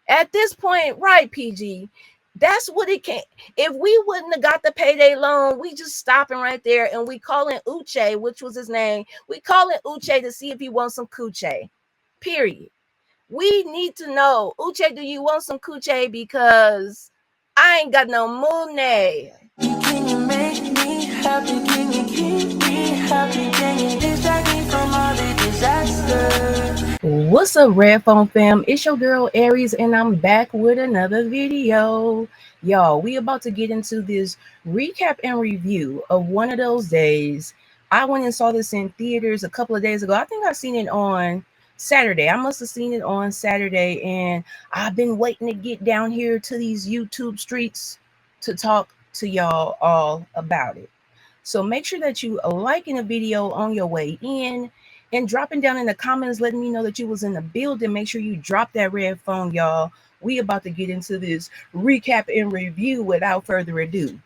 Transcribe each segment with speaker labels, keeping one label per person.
Speaker 1: At this point, right, PG, that's what it can. If we wouldn't have got the payday loan, we just stopping right there and we calling Uche, which was his name. We calling Uche to see if he wants some coochie. Period. We need to know, Uche, do you want some coochie? Because I ain't got no money. Can you make me happy? Can you keep me happy? Can you distract me from all the disaster? What's up, Red Phone fam? It's your girl Aries, and I'm back with another video. Y'all, we about to get into this recap and review of One of Those Days. I went and saw this in theaters a couple of days ago. I think I've seen it on Saturday. I must have seen it on Saturday, and I've been waiting to get down here to these YouTube streets to talk to y'all all about it. So make sure that you liking the video on your way in and dropping down in the comments, letting me know that you was in the building. Make sure you drop that red phone, y'all. We about to get into this recap and review without further ado.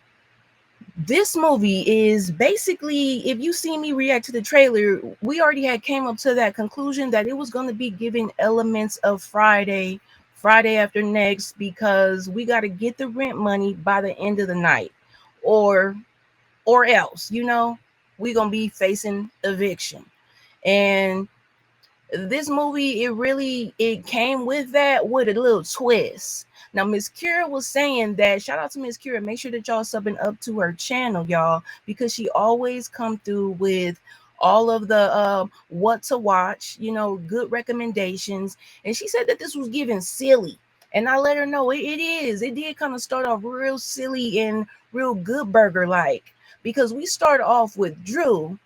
Speaker 1: This movie is basically, if you see me react to the trailer, we already had came up to that conclusion that it was going to be giving elements of Friday after next, because we got to get the rent money by the end of the night, or else, we're going to be facing eviction. And this movie, it came with that with a little twist. Now, Miss Kira was saying that, shout out to Miss Kira, make sure that y'all subbing up to her channel, y'all, because she always come through with all of the what to watch, good recommendations. And she said that this was given silly. And I let her know it is. It did kind of start off real silly and real good burger like, because we start off with Drew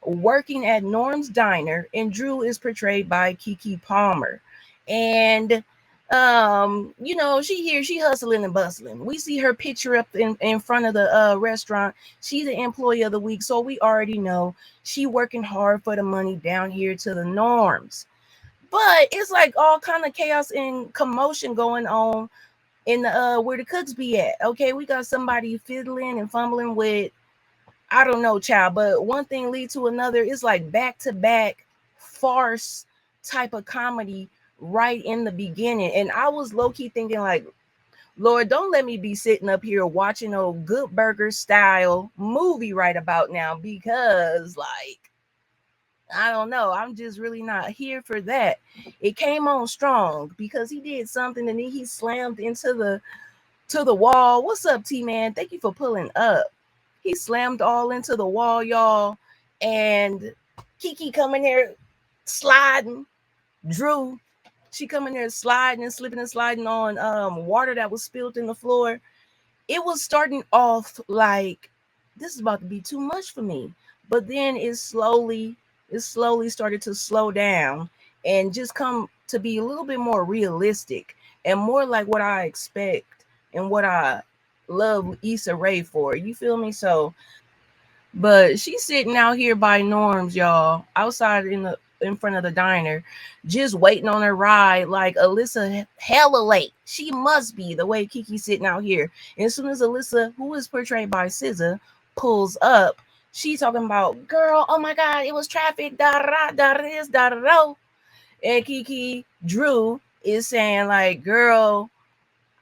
Speaker 1: working at Norm's Diner, and Drew is portrayed by Keke Palmer. And she hustling and bustling. We see her picture up in front of the restaurant. She's the employee of the week, so we already know she working hard for the money down here to the Norms. But it's like all kind of chaos and commotion going on in the where the cooks be at. Okay, we got somebody fiddling and fumbling with, I don't know, child, but one thing leads to another. It's like back to back farce type of comedy right in the beginning. And I was low key thinking, like, Lord, don't let me be sitting up here watching a Good Burger style movie right about now, because, like, I don't know. I'm just really not here for that. It came on strong because he did something and then he slammed into the wall. What's up, T-Man? Thank you for pulling up. He slammed all into the wall, y'all. And Keke coming there sliding. Drew, she coming there sliding and slipping and sliding on water that was spilled in the floor. It was starting off like, this is about to be too much for me. But then it slowly started to slow down and just come to be a little bit more realistic and more like what I expect and what I love Issa Rae for. You feel me? So, but she's sitting out here by Norm's, y'all, outside in front of the diner, just waiting on her ride. Like Alyssa, hella late. She must be, the way Keke sitting out here. And as soon as Alyssa, who is portrayed by SZA, pulls up, she talking about, girl, oh my God, it was traffic, da da da this, da da da. And Keke Drew is saying like, girl,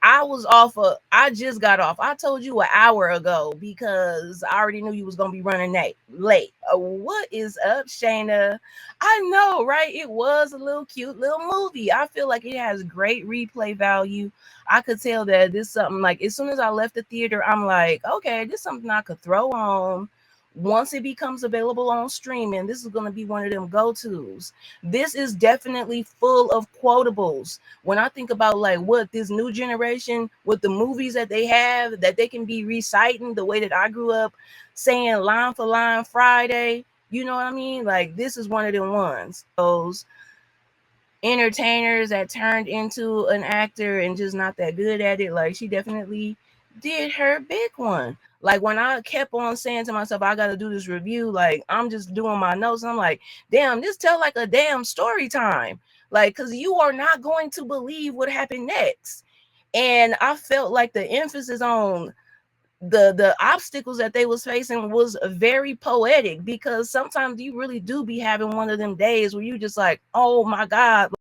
Speaker 1: I just got off. I told you an hour ago because I already knew you was gonna be running late. What is up, Shayna? I know, right? It was a little cute little movie. I feel like it has great replay value. I could tell that this something, like, as soon as I left the theater, I'm like, okay, this is something I could throw on. Once it becomes available on streaming, this is going to be one of them go-tos. This is definitely full of quotables. When I think about like what this new generation with the movies that they have, that they can be reciting the way that I grew up saying line for line Friday, you know what I mean? Like, this is one of them ones. Those entertainers that turned into an actor and just not that good at it. Like, she definitely did her big one. Like, when I kept on saying to myself, I got to do this review, like, I'm just doing my notes. And I'm like, damn, this tell like a damn story time. Like, because you are not going to believe what happened next. And I felt like the emphasis on the obstacles that they was facing was very poetic, because sometimes you really do be having one of them days where you just like, oh my God,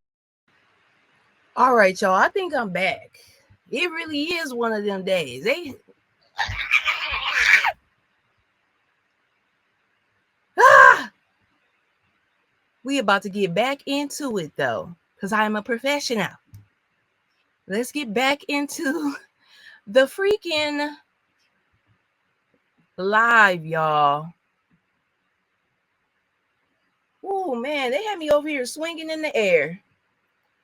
Speaker 1: All right, y'all. I think I'm back. It really is one of them days. We about to get back into it though, because I am a professional. Let's get back into the freaking live, y'all. Oh man, they had me over here swinging in the air.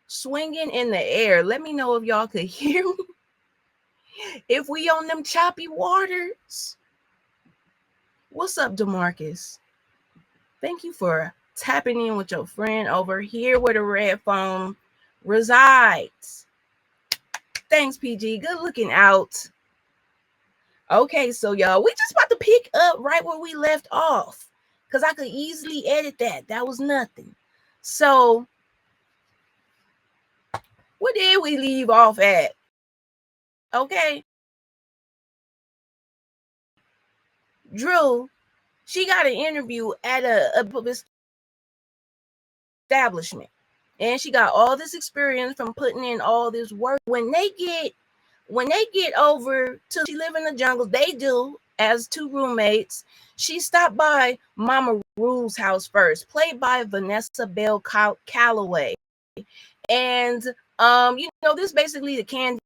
Speaker 1: Swinging in the air. Let me know if y'all could hear me. If we on them choppy waters. What's up, DeMarcus? Thank you for tapping in with your friend over here where the red phone resides. Thanks, PG. Good looking out. Okay, so y'all, we just about to pick up right where we left off, because I could easily edit that. That was nothing. So, where did we leave off at? Okay. Drew, she got an interview at a establishment. And she got all this experience from putting in all this work. When they get over to she live in the jungle, they do as two roommates. She stopped by Mama Rule's house first, played by Vanessa Bell Calloway. And this basically the candy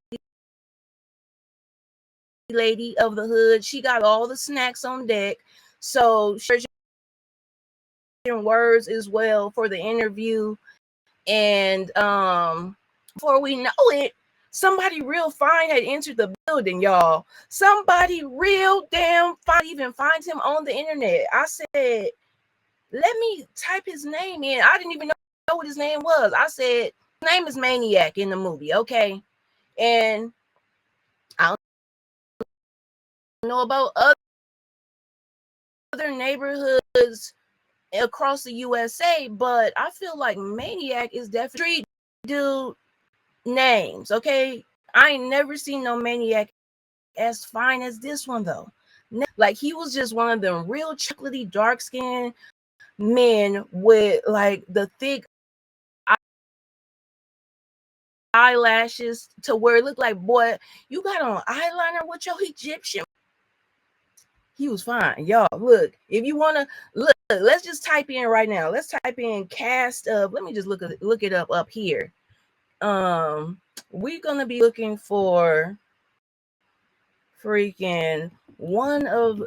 Speaker 1: lady of the hood. She got all the snacks on deck. So she's words as well for the interview. And before we know it, somebody real fine had entered the building, y'all. Somebody real damn fine even finds him on the internet. I said, let me type his name in. I didn't even know what his name was. I said, his name is Maniac in the movie, okay? And I don't know about other neighborhoods across the USA, but I feel like Maniac is definitely dude names, okay? I ain't never seen no Maniac as fine as this one though. Like he was just one of them real chocolatey dark skinned men with like the thick eyelashes to where it looked like, boy, you got on eyeliner with your Egyptian. He was fine. Y'all, look, if you want to look, let's just type in right now. Let's type in cast of, let me just look it up here. We're going to be looking for freaking one of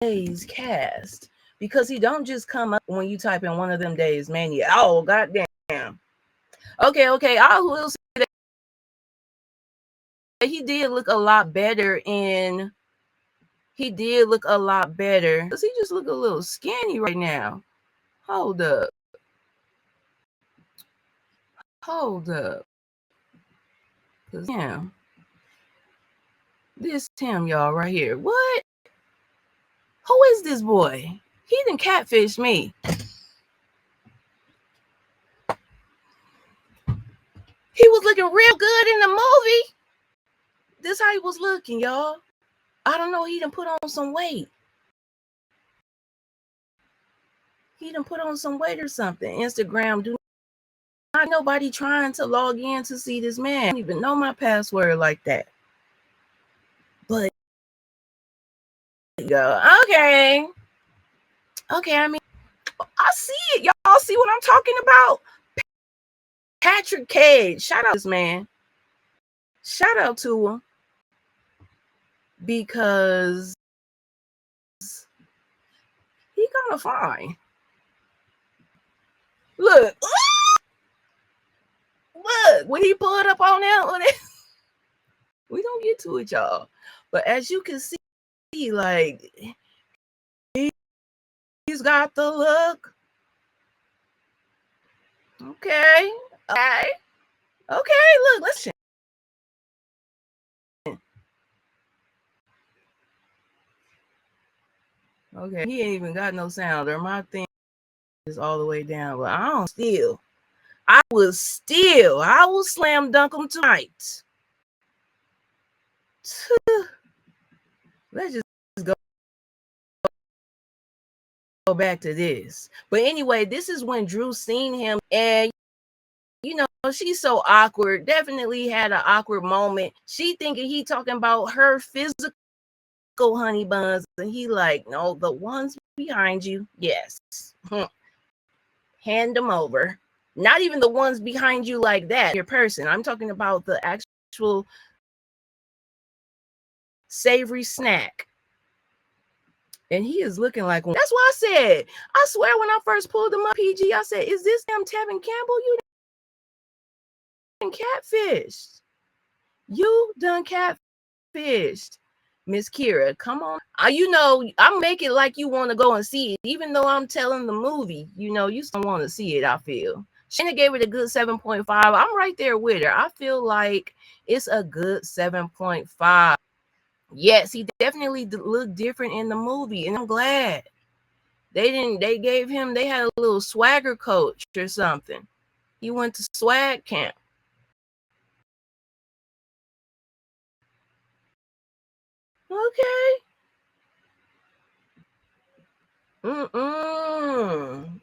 Speaker 1: days cast, because he don't just come up when you type in one of them days, man. Oh, goddamn. Okay. I will say that he did look a lot better in. He did look a lot better. Does he just look a little skinny right now? Hold up. Cause him. This him, y'all, right here. What? Who is this boy? He done catfish me. He was looking real good in the movie. This how he was looking, y'all. I don't know. He done put on some weight. He done put on some weight or something. Instagram, do not nobody trying to log in to see this man. I don't even know my password like that. But okay. I mean, I see it. Y'all see what I'm talking about? Patrick Cage. Shout out to this man. Shout out to him. Because he kind of fine. Look. Look. When he pulled up on that, we don't get to it, y'all. But as you can see, like, he's got the look. Okay. Look, listen. Okay, he ain't even got no sound, or my thing is all the way down. But I will slam dunk him tonight. Let's just go back to this. But anyway, this is when Drew seen him, and she's so awkward. Definitely had an awkward moment. She thinking he talking about her physical honey buns, and he like, no, the ones behind you, yes. Hand them over. Not even the ones behind you like that, your person. I'm talking about the actual savory snack. And he is looking like one. That's why I said, I swear when I first pulled him up, PG, I said, is this damn Tevin Campbell? You done catfished. You done catfished. Miss Kira, come on. I'm making like you want to go and see it. Even though I'm telling the movie, you still want to see it, I feel. Shana gave it a good 7.5. I'm right there with her. I feel like it's a good 7.5. Yes, he definitely looked different in the movie, and I'm glad. They had a little swagger coach or something. He went to swag camp. Okay.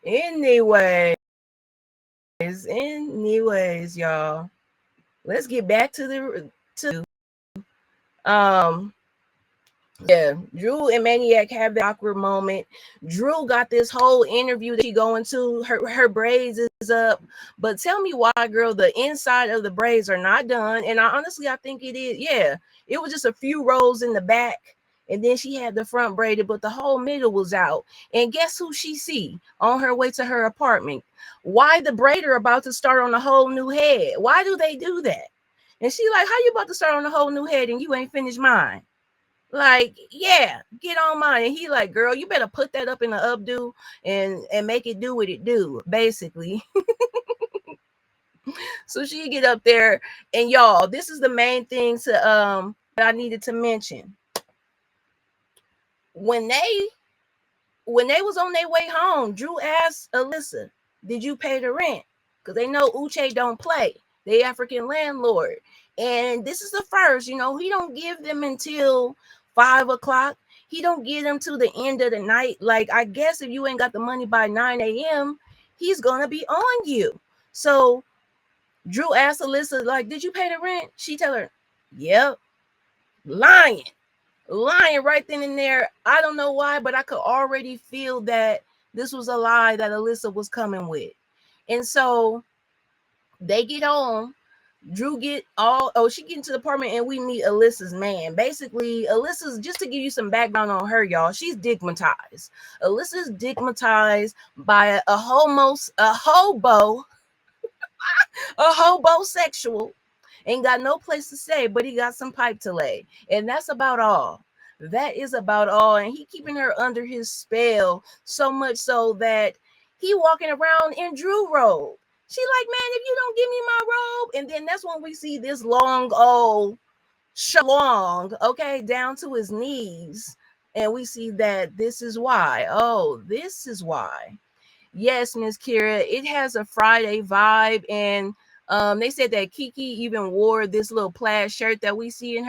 Speaker 1: Anyways, y'all. Let's get back to um yeah, Drew and Maniac have the awkward moment. Drew got this whole interview that she going to. Her braids is up. But tell me why, girl, the inside of the braids are not done. And I think it is. Yeah, it was just a few rows in the back. And then she had the front braided, but the whole middle was out. And guess who she see on her way to her apartment? Why the braider about to start on a whole new head? Why do they do that? And she like, how you about to start on a whole new head and you ain't finished mine? Like, yeah, get on mine. And he like, girl, you better put that up in the updo and make it do what it do, basically. So she get up there, and y'all, this is the main thing that I needed to mention. When they was on their way home, Drew asked Alyssa, did you pay the rent? Because they know Uche don't play. They African landlord. And this is the first, he don't give them until 5 o'clock. He don't give them to the end of the night. Like, I guess if you ain't got the money by 9 a.m., he's going to be on you. So Drew asked Alyssa, like, did you pay the rent? She tell her, yep. Lying right then and there. I don't know why, but I could already feel that this was a lie that Alyssa was coming with. And so they get home. Drew she get into the apartment, and we meet Alyssa's man. Basically, Alyssa's, just to give you some background on her, y'all, she's digmatized. Alyssa's digmatized by a hobosexual. Ain't got no place to stay, but he got some pipe to lay. And that's about all. That is about all. And he keeping her under his spell, so much so that he walking around in Drew robe. She like, man, if you don't give me my robe. And then that's when we see this long old shalong, okay, down to his knees. And we see that this is why. Oh, this is why. Yes, Miss Kira, it has a Friday vibe. And they said that Kiki even wore this little plaid shirt that we see in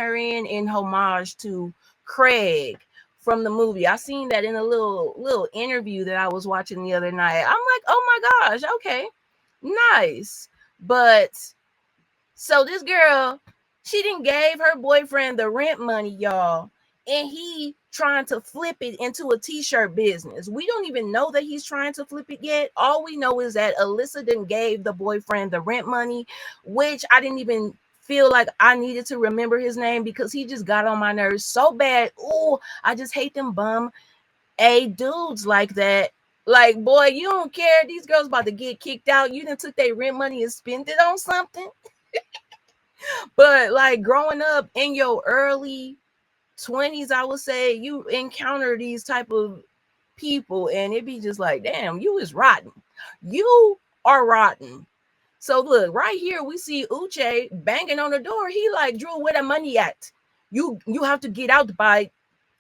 Speaker 1: homage to Craig from the movie. I seen that in a little interview that I was watching the other night. I'm like, oh my gosh, okay, nice. But so this girl, she didn't gave her boyfriend the rent money, y'all, and he trying to flip it into a t-shirt business. We don't even know that he's trying to flip it yet. All we know is that Alyssa didn't gave the boyfriend the rent money, which I didn't even feel like I needed to remember his name because he just got on my nerves so bad. Oh, I just hate them bum dudes like that. Like, boy, you don't care. These girls about to get kicked out. You done took their rent money and spent it on something. But like growing up in your early 20s, I would say, you encounter these type of people and it be just like, damn, you is rotten. You are rotten. So look, right here we see Uche banging on the door. He like, Drew, where the money at? You have to get out by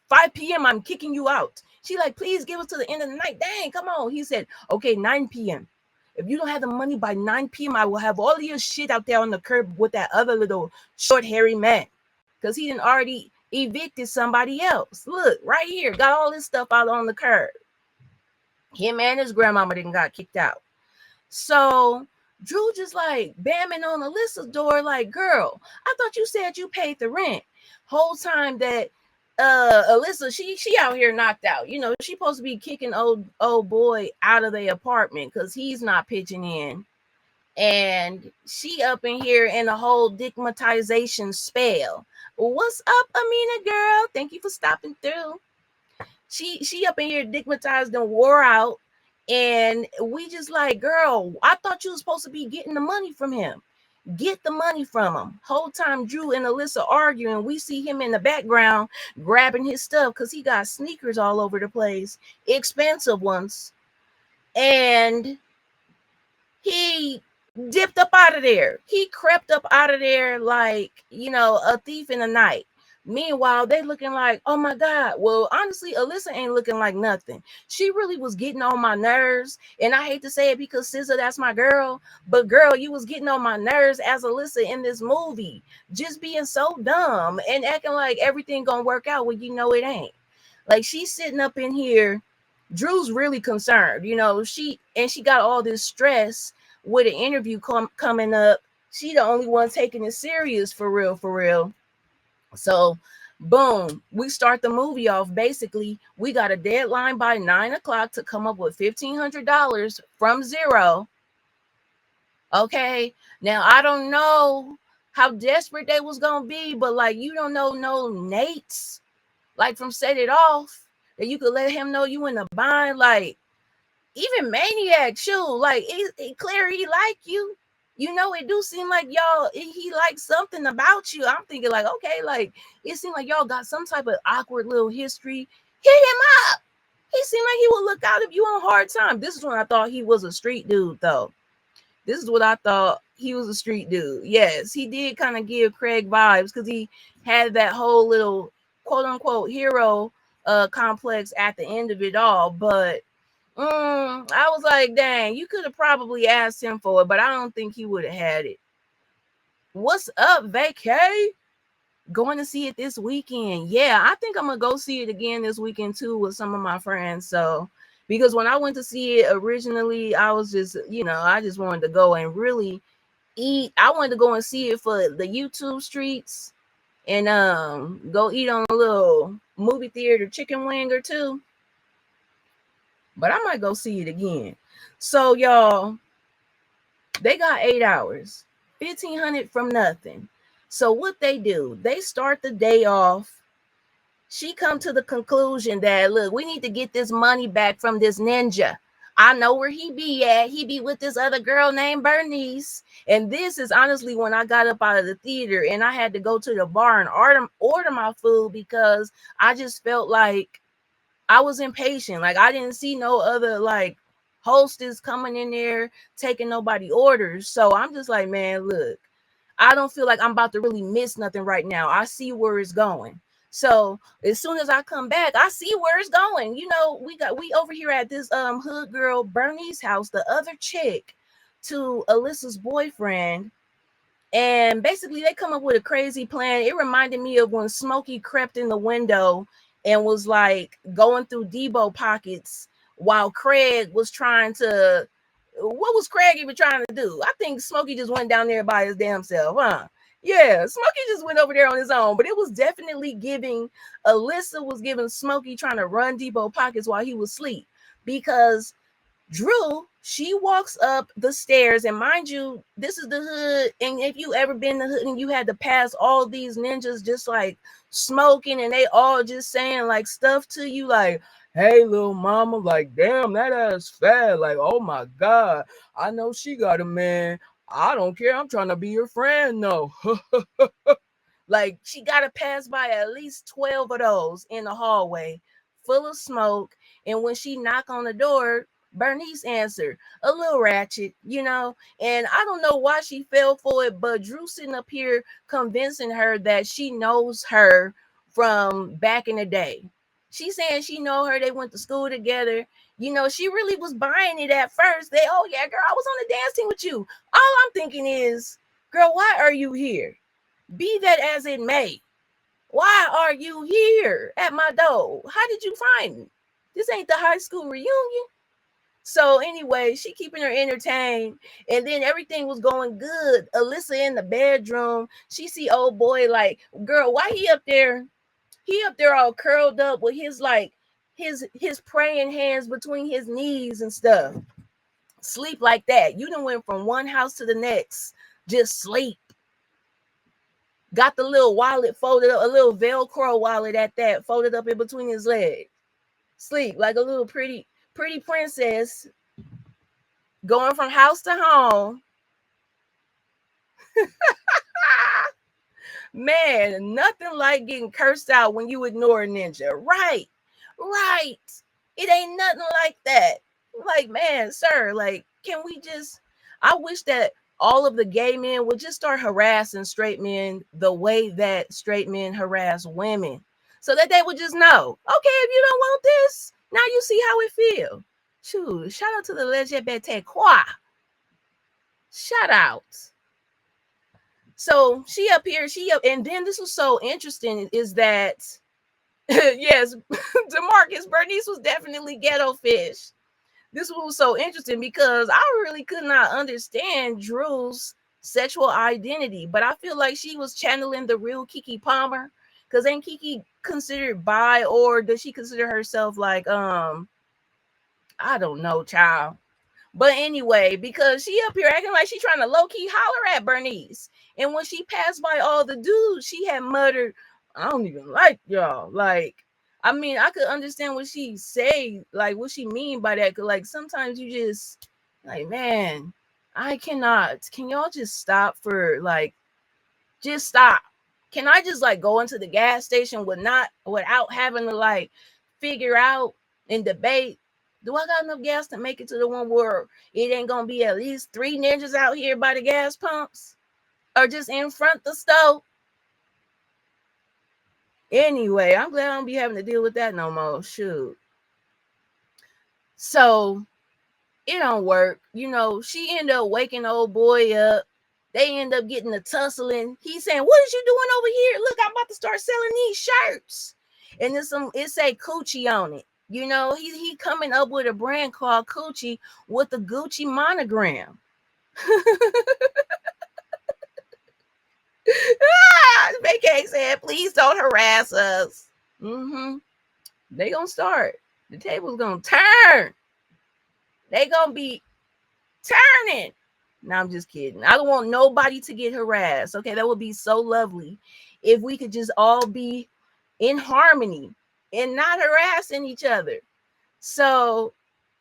Speaker 1: 5 p.m. I'm kicking you out. She like, please give us to the end of the night. Dang, come on. He said, okay, 9 p.m. If you don't have the money by 9 p.m., I will have all of your shit out there on the curb with that other little short, hairy man. Because he didn't already evicted somebody else. Look, right here, got all this stuff out on the curb. Him and his grandmama didn't got kicked out. So Drew just like bamming on Alyssa's door, like, girl, I thought you said you paid the rent. Whole time that Alyssa, she out here knocked out. You know, she supposed to be kicking old boy out of the apartment because he's not pitching in. And she up in here in a whole digmatization spell. What's up, Amina girl? Thank you for stopping through. She up in here digmatized and wore out. And we just like, girl, I thought you was supposed to be getting the money from him. Get the money from him. Whole time Drew and Alyssa arguing, we see him in the background grabbing his stuff because he got sneakers all over the place, expensive ones. And he dipped up out of there. He crept up out of there like, you know, a thief in the night. Meanwhile, they looking like, oh my God. Well, honestly, Alyssa ain't looking like nothing. She really was getting on my nerves. And I hate to say it because SZA, that's my girl. But girl, you was getting on my nerves as Alyssa in this movie. Just being so dumb and acting like everything gonna work out when you know it ain't. Like she's sitting up in here. Drew's really concerned, you know, she got all this stress with an interview coming up. She the only one taking it serious for real, for real. So boom, we start the movie off. Basically, we got a deadline by 9 o'clock to come up with $1,500 from zero. Okay, now I don't know how desperate they was gonna be, but like you don't know no Nate's like from Set It Off that you could let him know you in the bind. Like even Maniac, shoot, like it clear he like you. You know, it do seem like y'all he likes something about you. I'm thinking like, okay, like it seemed like y'all got some type of awkward little history. Hit him up. He seemed like he would look out if you on hard time. This is when I thought he was a street dude, though. This is what I thought he was a street dude. Yes, he did kind of give Craig vibes because he had that whole little quote unquote hero complex at the end of it all. But I was like, dang, you could have probably asked him for it, but I don't think he would have had it. What's up, vacay? Going to see it this weekend. Yeah, I think I'm gonna go see it again this weekend too with some of my friends. So because when I went to see it originally, I was just, you know, I just wanted to go and really eat. I wanted to go and see it for the YouTube streets and go eat on a little movie theater chicken wing or two. But I might go see it again. So y'all, they got 8 hours, 1,500 from nothing. So what they do, they start the day off. She come to the conclusion that look, we need to get this money back from this ninja. I know where he be at. He be with this other girl named Bernice. And this is honestly when I got up out of the theater and I had to go to the bar and order my food because I just felt like I was impatient. Like I didn't see no other like hostess coming in there taking nobody orders. So I'm just like, man, look, I don't feel like I'm about to really miss nothing right now. I see where it's going. So as soon as I come back, I see where it's going. You know, we over here at this hood girl Bernie's house, the other chick to Alyssa's boyfriend. And basically they come up with a crazy plan. It reminded me of when Smokey crept in the window and was like going through Debo pockets while Craig was trying to, what was Craig even trying to do? I think Smokey just went down there by his damn self, huh? Yeah, Smokey just went over there on his own, but it was definitely giving, Alyssa was giving Smokey trying to run Debo pockets while he was asleep because Drew, she walks up the stairs, and mind you, this is the hood. And if you ever been in the hood and you had to pass all these ninjas just like smoking, and they all just saying like stuff to you, like, "Hey, little mama, like, damn, that ass fat. Like, oh my god, I know she got a man. I don't care. I'm trying to be your friend, though." Like she got to pass by at least 12 of those in the hallway, full of smoke. And when she knock on the door, Bernice answered, a little ratchet, you know. And I don't know why she fell for it, but Drew sitting up here convincing her that she knows her from back in the day. She's saying she know her. They went to school together. You know, she really was buying it at first. They, oh yeah, girl, I was on the dance team with you. All I'm thinking is, girl, why are you here? Be that as it may, why are you here at my door? How did you find me? This ain't the high school reunion. So anyway, she keeping her entertained, and then everything was going good. Alyssa in the bedroom, she see old boy like, girl, why he up there? He up there all curled up with his like his praying hands between his knees and stuff. Sleep like that. You done went from one house to the next. Just sleep. Got the little wallet folded up, a little Velcro wallet at that, folded up in between his legs. Sleep like a little pretty princess going from house to home. Man, nothing like getting cursed out when you ignore a ninja. Right. Right. It ain't nothing like that. Like, man, sir, like, can we just I wish that all of the gay men would just start harassing straight men the way that straight men harass women. So that they would just know, okay, if you don't want this, now you see how it feel. Shoot, shout out to the LGBT choir. Shout out. So she up here, and then this was so interesting is that yes, DeMarcus Bernice was definitely ghetto fish. This was so interesting because I really could not understand Drew's sexual identity, but I feel like she was channeling the real Keke Palmer. Because ain't Keke considered bi, or does she consider herself like I don't know, child. But anyway, because she up here acting like she trying to low key holler at Bernice, and when she passed by all the dudes, she had muttered, "I don't even like y'all." Like, I mean, I could understand what she say, like what she mean by that. Cause like sometimes you just like, man, I cannot. Can y'all just stop for like, just stop? Can I just like go into the gas station without having to like figure out and debate? Do I got enough gas to make it to the one where it ain't gonna be at least 3 ninjas out here by the gas pumps or just in front of the stove? Anyway, I'm glad I don't be having to deal with that no more. Shoot. So it don't work. You know, she ended up waking the old boy up. They end up getting a tussling. He's saying, "What is you doing over here? Look, I'm about to start selling these shirts." And it say Coochie on it. You know, he coming up with a brand called Coochie with the Gucci monogram. Vacay said, "Please don't harass us." Mm-hmm. They gonna start. The table's gonna turn. They gonna be turning. No, I'm just kidding. I don't want nobody to get harassed. Okay, that would be so lovely if we could just all be in harmony and not harassing each other. So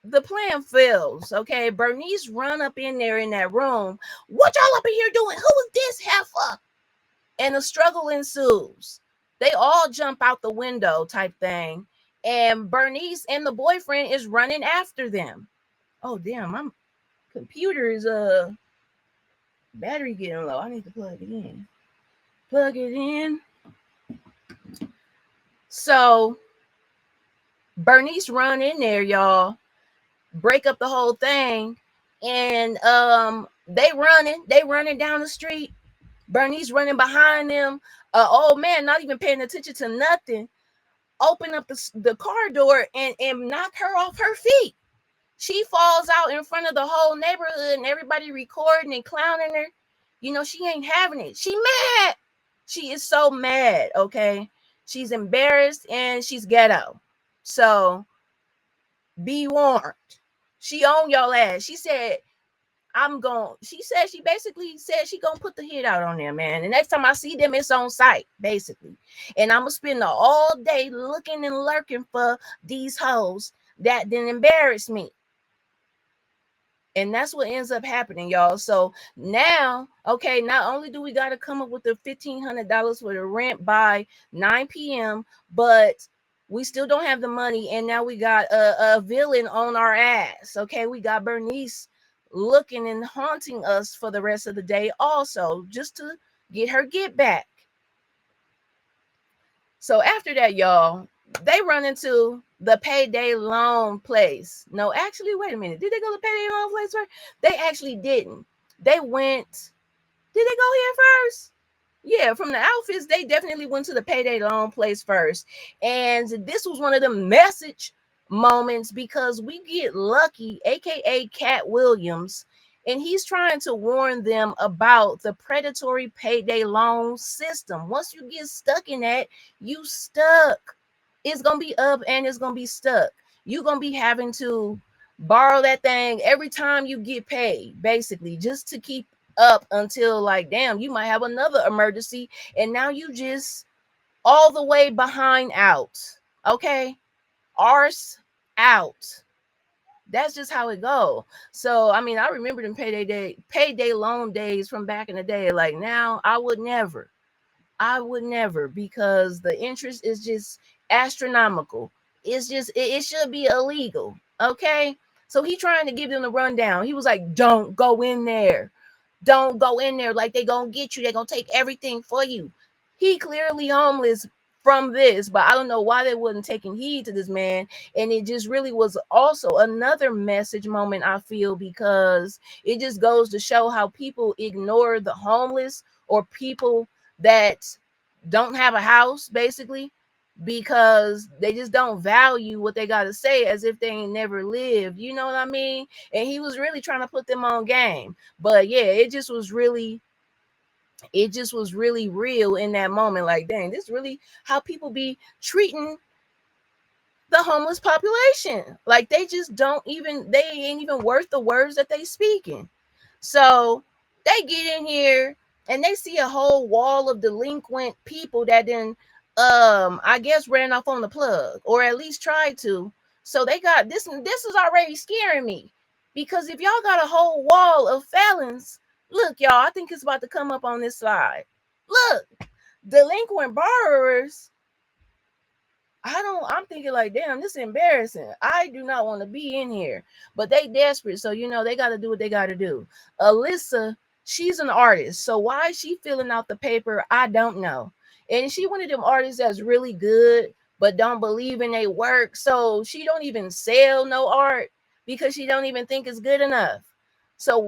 Speaker 1: the plan fails. Okay, Bernice run up in there in that room. What y'all up in here doing? Who is this heifer? And the struggle ensues. They all jump out the window type thing. And Bernice and the boyfriend is running after them. Oh damn, my computer is battery getting low. I need to plug it in. Plug it in. So Bernice run in there, y'all. Break up the whole thing. And they running down the street. Bernice running behind them. Old man not even paying attention to nothing. Open up the car door and knock her off her feet. She falls out in front of the whole neighborhood and everybody recording and clowning her. You know, she ain't having it. She mad. She is so mad, okay? She's embarrassed and she's ghetto. So be warned. She on y'all ass. She said, she basically said she gonna put the hit out on them, man. The next time I see them, it's on site, basically. And I'm gonna spend all day looking and lurking for these hoes that didn't embarrass me. And that's what ends up happening, y'all. So now, okay, not only do we got to come up with the $1,500 for the rent by 9 p.m., but we still don't have the money. And now we got a villain on our ass. Okay, we got Bernice looking and haunting us for the rest of the day, also, just to get her get back. So after that, y'all, they run into the payday loan place. No, actually, wait a minute. Did they go to the payday loan place first? They actually didn't. They went. Did they go here first? Yeah, from the outfits, they definitely went to the payday loan place first. And this was one of the message moments because we get Lucky, aka Cat Williams, and he's trying to warn them about the predatory payday loan system. Once you get stuck in that, you stuck. It's gonna be up and it's gonna be stuck. You're gonna be having to borrow that thing every time you get paid, basically, just to keep up until like, damn, you might have another emergency, and now you just all the way behind out. Okay, arse out. That's just how it go. So I mean, I remember them payday loan days from back in the day. Like now, I would never, because the interest is just astronomical. It's just it should be illegal. Okay. So he trying to give them the rundown. He was like, don't go in there. Don't go in there. Like they gonna get you. They gonna take everything for you. He clearly homeless from this, but I don't know why they wasn't taking heed to this man. And it just really was also another message moment, I feel, because it just goes to show how people ignore the homeless or people that don't have a house, basically, because they just don't value what they got to say as if they ain't never lived. You know what I mean? And he was really trying to put them on game. But yeah, it just was really real in that moment. Like, dang, this really how people be treating the homeless population. Like they just don't even they ain't even worth the words that they speaking. So they get in here and they see a whole wall of delinquent people that then I guess ran off on the plug, or at least tried to. So they got this is already scaring me, because if y'all got a whole wall of felons, look, y'all, I think it's about to come up on this slide. Look, delinquent borrowers. I'm thinking like, damn, this is embarrassing. I do not want to be in here. But they desperate. So, they got to do what they got to do. Alyssa, she's an artist. So why is she filling out the paper? I don't know. And she one of them artists that's really good, but don't believe in their work. So she don't even sell no art because she don't even think it's good enough. So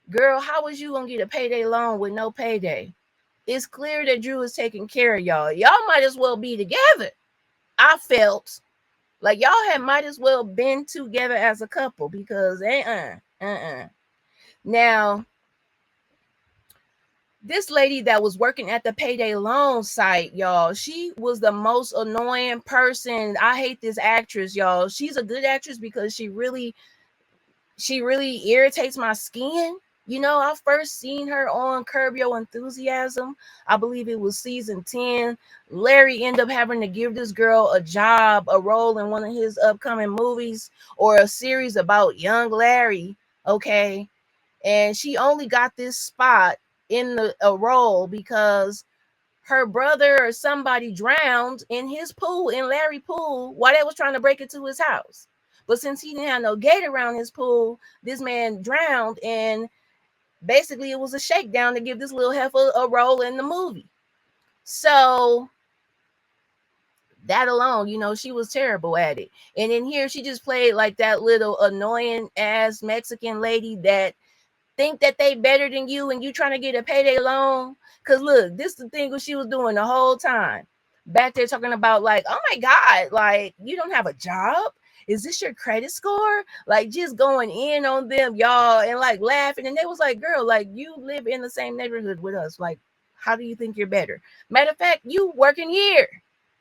Speaker 1: girl, how was you going to get a payday loan with no payday? It's clear that Drew is taking care of y'all. Y'all might as well be together. I felt like y'all had might as well been together as a couple, because Now, this lady that was working at the payday loan site, y'all, she was the most annoying person. I hate this actress, y'all. She's a good actress because she really irritates my skin. I first seen her on Curb Your Enthusiasm. I believe it was season 10. Larry ended up having to give this girl a job, a role in one of his upcoming movies, or a series about young Larry. Okay. And she only got this spot in a role because her brother or somebody drowned in his pool, in Larry pool, while they was trying to break into his house. But since he didn't have no gate around his pool, this man drowned, and basically it was a shakedown to give this little heifer a role in the movie. So that alone, she was terrible at it. And in here, she just played like that little annoying ass Mexican lady that think that they better than you and you trying to get a payday loan. Because look, this is the thing what she was doing the whole time. Back there talking about like, oh my God, like you don't have a job? Is this your credit score? Like just going in on them, y'all, and like laughing. And they was like, girl, like you live in the same neighborhood with us. Like, how do you think you're better? Matter of fact, you working here.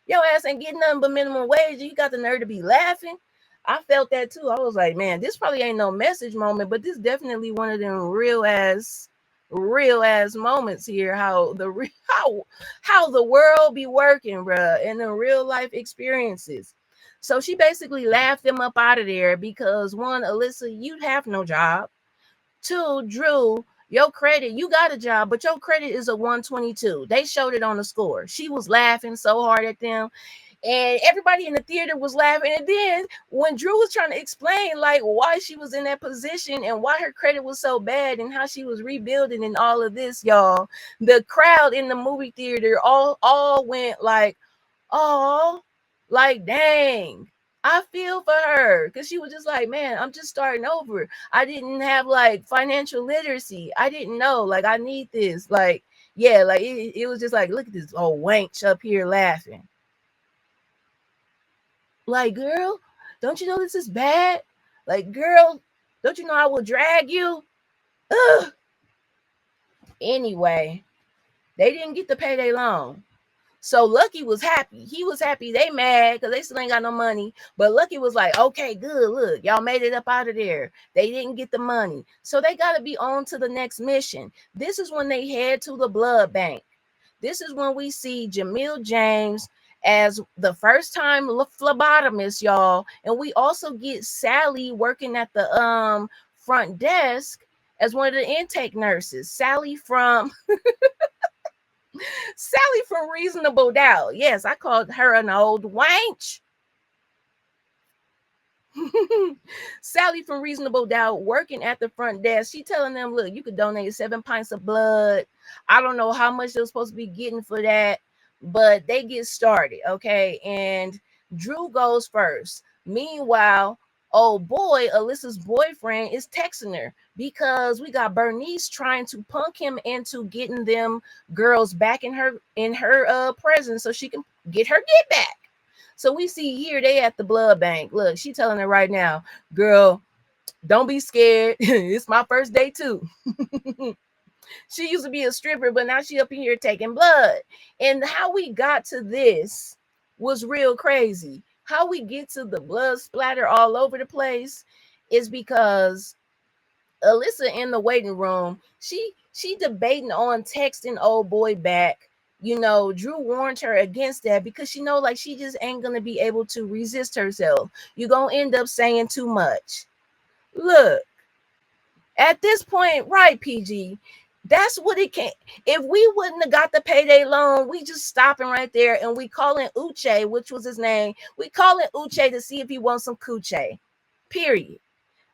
Speaker 1: Your ass ain't getting nothing but minimum wage. You got the nerve to be laughing. I felt that too. I was like, man, this probably ain't no message moment, but this definitely one of them real ass moments here. How the world be working, bruh, and the real life experiences. So she basically laughed them up out of there because one, Alyssa, you have no job. Two, Drew, your credit, you got a job, but your credit is a 122. They showed it on the score. She was laughing so hard at them, and everybody in the theater was laughing. And then when Drew was trying to explain like why she was in that position and why her credit was so bad and how she was rebuilding and all of this, y'all, the crowd in the movie theater all went like, oh, like dang. I feel for her because she was just like, man, I'm just starting over. I didn't have like financial literacy. I didn't know, like, I need this. Like, yeah, like it was just like, look at this old wench up here laughing. Like, girl, don't you know this is bad? Like, girl, don't you know I will drag you? Ugh. Anyway, they didn't get to pay their loan. So Lucky was happy. He was happy. They mad because they still ain't got no money. But Lucky was like, okay, good. Look, y'all made it up out of there. They didn't get the money. So they got to be on to the next mission. This is when they head to the blood bank. This is when we see Jamil James as the first time phlebotomist, y'all. And we also get Sally working at the front desk as one of the intake nurses. Sally from Reasonable Doubt. Yes, I called her an old wench. Sally from Reasonable Doubt working at the front desk. She telling them, look, you could donate 7 pints of blood. I don't know how much they're supposed to be getting for that, but they get started, okay? And Drew goes first. Meanwhile, oh boy, Alyssa's boyfriend is texting her because we got Bernice trying to punk him into getting them girls back in her presence so she can get her get back. So we see here they at the blood bank. Look, she telling her right now, girl, don't be scared. It's my first day too. She used to be a stripper, but now she up in here taking blood. And how we got to this was real crazy. How we get to the blood splatter all over the place is because Alyssa in the waiting room, she debating on texting old boy back. You know, Drew warned her against that because she know like she just ain't gonna be able to resist herself. You're gonna end up saying too much. Look, at this point, right, PG, that's what it can. If we wouldn't have got the payday loan, we just stopping right there and we calling Uche, which was his name. We calling Uche to see if he wants some coochie. Period.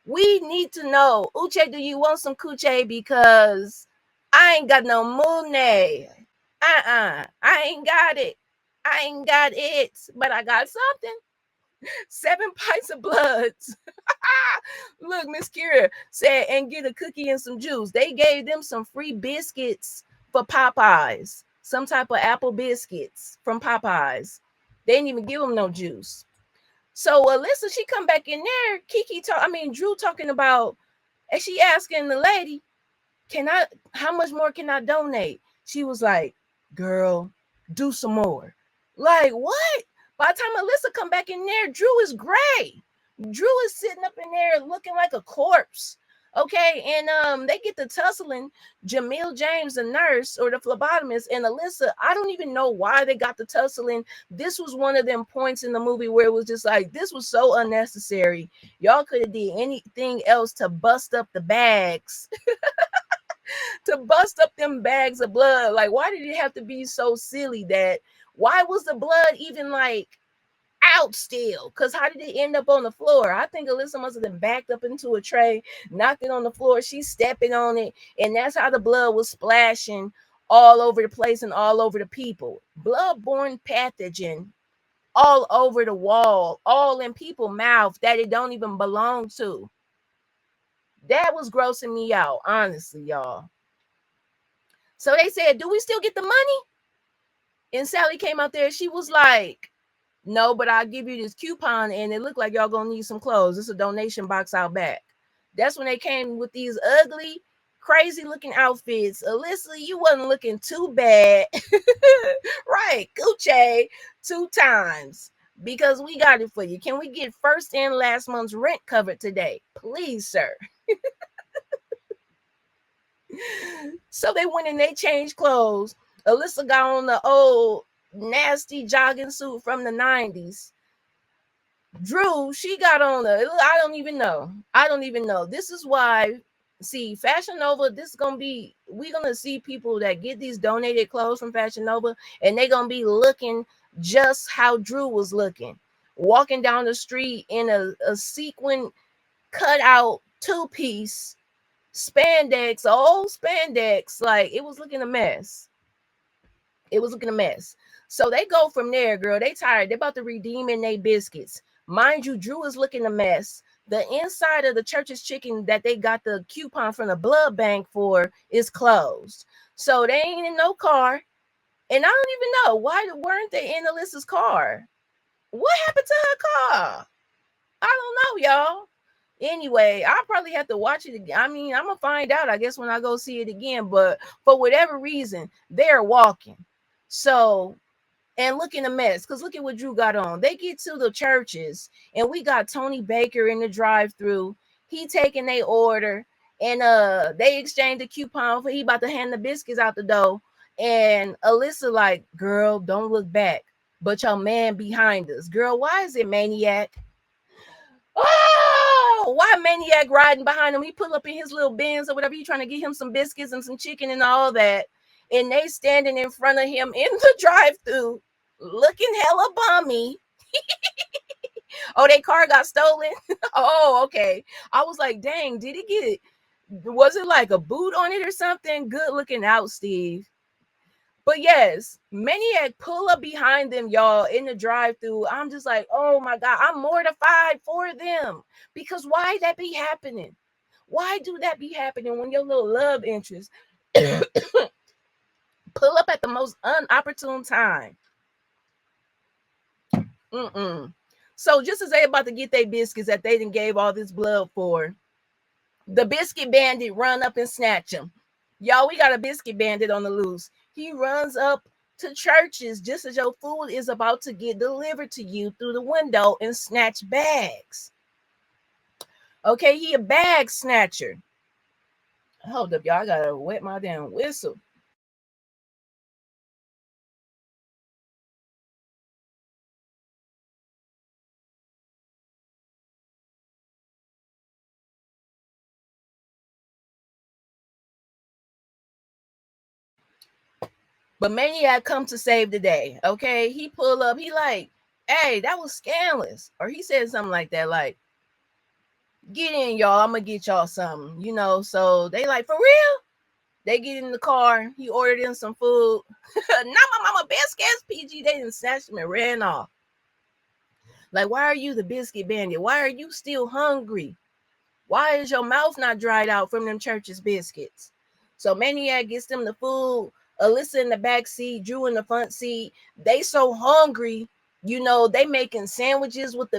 Speaker 1: We need to know, Uche, do you want some coochie? Because I ain't got no money. I ain't got it. I ain't got it, but I got something. 7 pints of blood. Look, Miss Kira said, and get a cookie and some juice. They gave them some free biscuits for Popeyes, some type of apple biscuits from Popeyes. They didn't even give them no juice. So Alyssa, she come back in there. Drew talking about, and she asking the lady, how much more can I donate? She was like, girl, do some more. Like, what? By the time Alyssa come back in there, Drew is gray. Drew is sitting up in there looking like a corpse. Okay, and they get to tussling. Jamil James, the nurse or the phlebotomist, and Alyssa. I don't even know why they got the tussling. This was one of them points in the movie where it was just like, this was so unnecessary. Y'all could have did anything else to bust up the bags. To bust up them bags of blood. Like, why did it have to be so silly that? Why was the blood even like out still? Because how did it end up on the floor? I think Alyssa must have been backed up into a tray, knocked it on the floor. She's stepping on it, and that's how the blood was splashing all over the place and all over the people. Blood-borne pathogen all over the wall, all in people's mouth that it don't even belong to. That was grossing me out, honestly, y'all. So they said, do we still get the money? And Sally came out there. She was like, no, but I'll give you this coupon, and it looked like y'all gonna need some clothes. It's a donation box out back. That's when they came with these ugly, crazy looking outfits. Alyssa, you wasn't looking too bad. Right, Gucci 2 times. Because we got it for you. Can we get first and last month's rent covered today? Please, sir. So they went and they changed clothes. Alyssa got on the old nasty jogging suit from the 90s. Drew, she got on I don't even know. This is why, see, Fashion Nova, we're going to see people that get these donated clothes from Fashion Nova, and they're going to be looking just how Drew was looking. Walking down the street in a sequin cut out 2-piece spandex, old spandex. Like, it was looking a mess. So they go from there, girl. They tired. They about to redeem in their biscuits. Mind you, Drew is looking a mess. The inside of the Church's Chicken that they got the coupon from the blood bank for is closed. So they ain't in no car. And I don't even know, why weren't they in Alyssa's car? What happened to her car? I don't know, y'all. Anyway, I'll probably have to watch it again. I mean, I'm gonna find out, I guess, when I go see it again. But for whatever reason, they're walking. So, and look in the mess, because look at what Drew got on. They get to the churches, and we got Tony Baker in the drive-through. He taking their order, and they exchange the coupon for he about to hand the biscuits out the door. And Alyssa like, girl, don't look back. But your man behind us. Girl, why is it Maniac? Oh, why Maniac riding behind him? He pull up in his little Benz or whatever. He trying to get him some biscuits and some chicken and all that. And they standing in front of him in the drive-through looking hella bummy. Oh, their car got stolen. Oh, okay. I was like, dang, did he get it? Was it like a boot on it or something? Good looking out, Steve. But yes, Maniac pull up behind them, y'all, in the drive-through. I'm just like, oh my God, I'm mortified for them. Because why that be happening? Why do that be happening when your little love interest pull up at the most unopportune time? So just as they about to get their biscuits that they done gave all this blood for, the biscuit bandit run up and snatch him. Y'all, we got a biscuit bandit on the loose. He runs up to churches just as your food is about to get delivered to you through the window and snatch bags. Okay, he a bag snatcher. Hold up, y'all. I gotta wet my damn whistle. But Maniac come to save the day. Okay, he pull up. He like, hey, that was scandalous, or he said something like that, like, get in, y'all. I'm gonna get y'all something, you know. So they like, for real? They get in the car. He ordered in some food. Not my mama biscuits, PG. They didn't snatch them and ran off. Like, why are you the biscuit bandit? Why are you still hungry? Why is your mouth not dried out from them church's biscuits? So Maniac gets them the food. Alyssa in the back seat, Drew in the front seat. They so hungry, you know, they making sandwiches with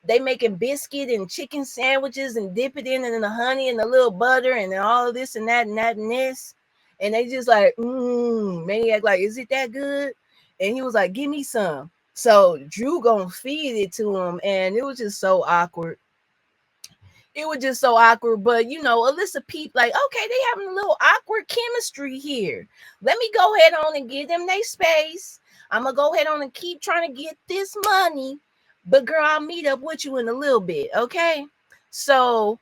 Speaker 1: they making biscuit and chicken sandwiches and dip it in the honey and the little butter and all of this and that and that and this. And they just like, Maniac like, is it that good? And he was like, give me some. So Drew gonna feed it to him, and it was just so awkward. It was just so awkward. But you know, Alyssa peeped like, okay, they having a little awkward chemistry here. Let me go ahead on and give them their space. I'm gonna go ahead on and keep trying to get this money. But girl, I'll meet up with you in a little bit, okay? So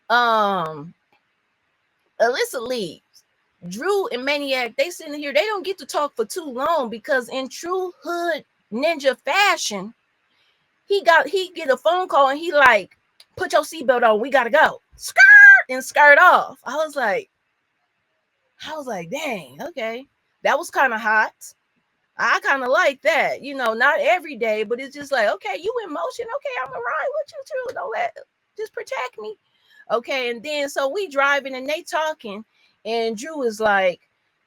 Speaker 1: Alyssa leaves. Drew and Maniac, they sitting here, they don't get to talk for too long because in true hood ninja fashion, he get a phone call and he like, put your seatbelt on, we gotta go. Skirt and skirt off. I was like, dang, okay. That was kind of hot. I kind of like that, you know, not every day, but it's just like, okay, you in motion. Okay, I'm gonna ride with you too. Don't just protect me. Okay, and then so we driving and they talking, and Drew is like,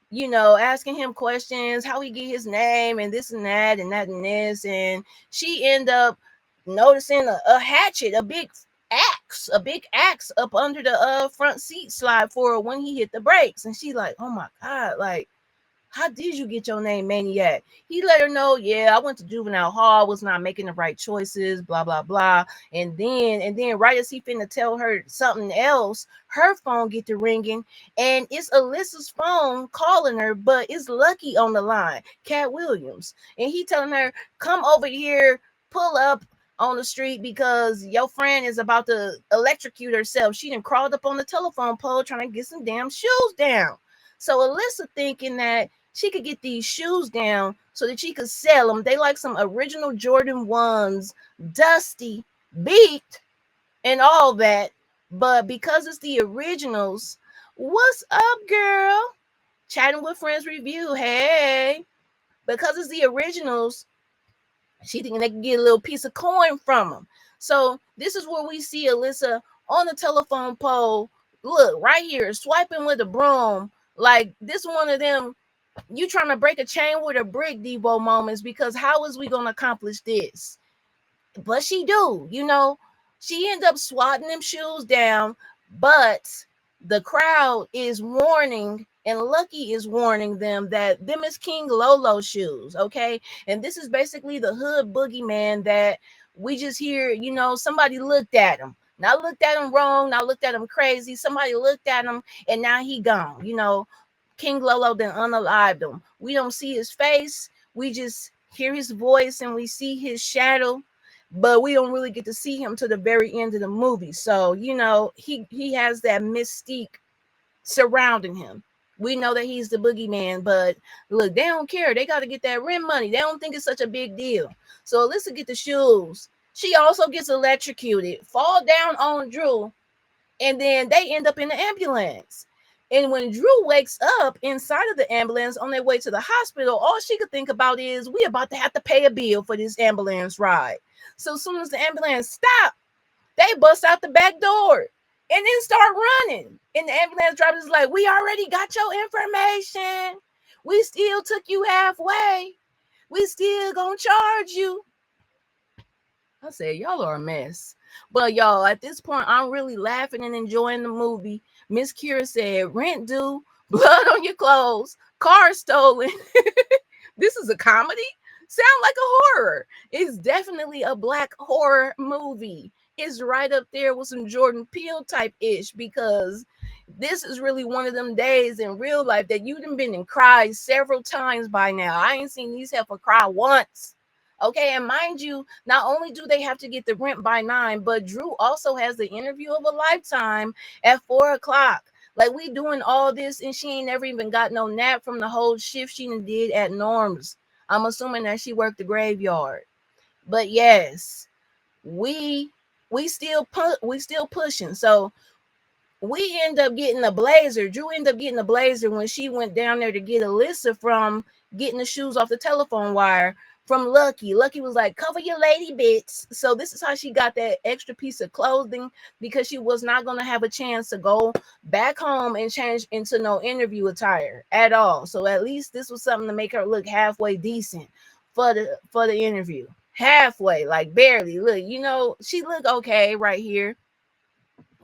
Speaker 1: you know, asking him questions, how he get his name and this and that and that and this, and she end up noticing a hatchet, a big axe up under the front seat slide for her when he hit the brakes, and she like, oh my God, like, how did you get your name Maniac? He let her know, yeah, I went to juvenile hall, was not making the right choices, blah, blah, blah. And then right as he finna tell her something else, her phone get to ringing, and it's Alyssa's phone calling her, but it's Lucky on the line, Cat Williams. And he telling her, come over here, pull up on the street because your friend is about to electrocute herself. She done crawled up on the telephone pole trying to get some damn shoes down. So Alyssa thinking that she could get these shoes down so that she could sell them. They like some original Jordan 1s, dusty, beat, and all that. But because it's the originals, what's up, girl? Chatting with Friends Review. Hey. Because it's the originals, she thinking they can get a little piece of coin from them. So this is where we see Alyssa on the telephone pole. Look, right here, swiping with a broom. Like this one of them You trying to break a chain with a brick, Debo Moments, because how is we going to accomplish this? But she do, she end up swatting them shoes down, but the crowd is warning, and Lucky is warning them that them is King Lolo shoes, okay? And this is basically the hood boogeyman that we just hear, somebody looked at him. Not looked at him wrong, not looked at him crazy. Somebody looked at him and now he gone. King Lolo then unalived him. We don't see his face. We just hear his voice and we see his shadow, but we don't really get to see him to the very end of the movie. So, he has that mystique surrounding him. We know that he's the boogeyman, but look, they don't care. They got to get that rent money. They don't think it's such a big deal. So Alyssa get the shoes. She also gets electrocuted, fall down on Drew, and then they end up in the ambulance. And when Drew wakes up inside of the ambulance on their way to the hospital, all she could think about is, we about to have to pay a bill for this ambulance ride. So as soon as the ambulance stopped, they bust out the back door and then start running. And the ambulance driver is like, we already got your information. We still took you halfway. We still gonna charge you. I said, y'all are a mess. But y'all, at this point, I'm really laughing and enjoying the movie. Miss Kira said, rent due, blood on your clothes, car stolen. This is a comedy? Sound like a horror. It's definitely a black horror movie. It's right up there with some Jordan Peele type ish, because this is really one of them days in real life that you done been and cried several times by now. I ain't seen these heifer cry once. Okay, and mind you, not only do they have to get the rent by 9, but Drew also has the interview of a lifetime at 4:00. Like, we doing all this and she ain't never even got no nap from the whole shift she did at Norm's. I'm assuming that she worked the graveyard. But yes, we still pushing. So we end up getting a blazer. Drew ended up getting a blazer when she went down there to get Alyssa from getting the shoes off the telephone wire from Lucky. Lucky was like, cover your lady bits. So this is how she got that extra piece of clothing, because she was not going to have a chance to go back home and change into no interview attire at all. So at least this was something to make her look halfway decent for the interview. Halfway, like barely. Look, she looked okay right here.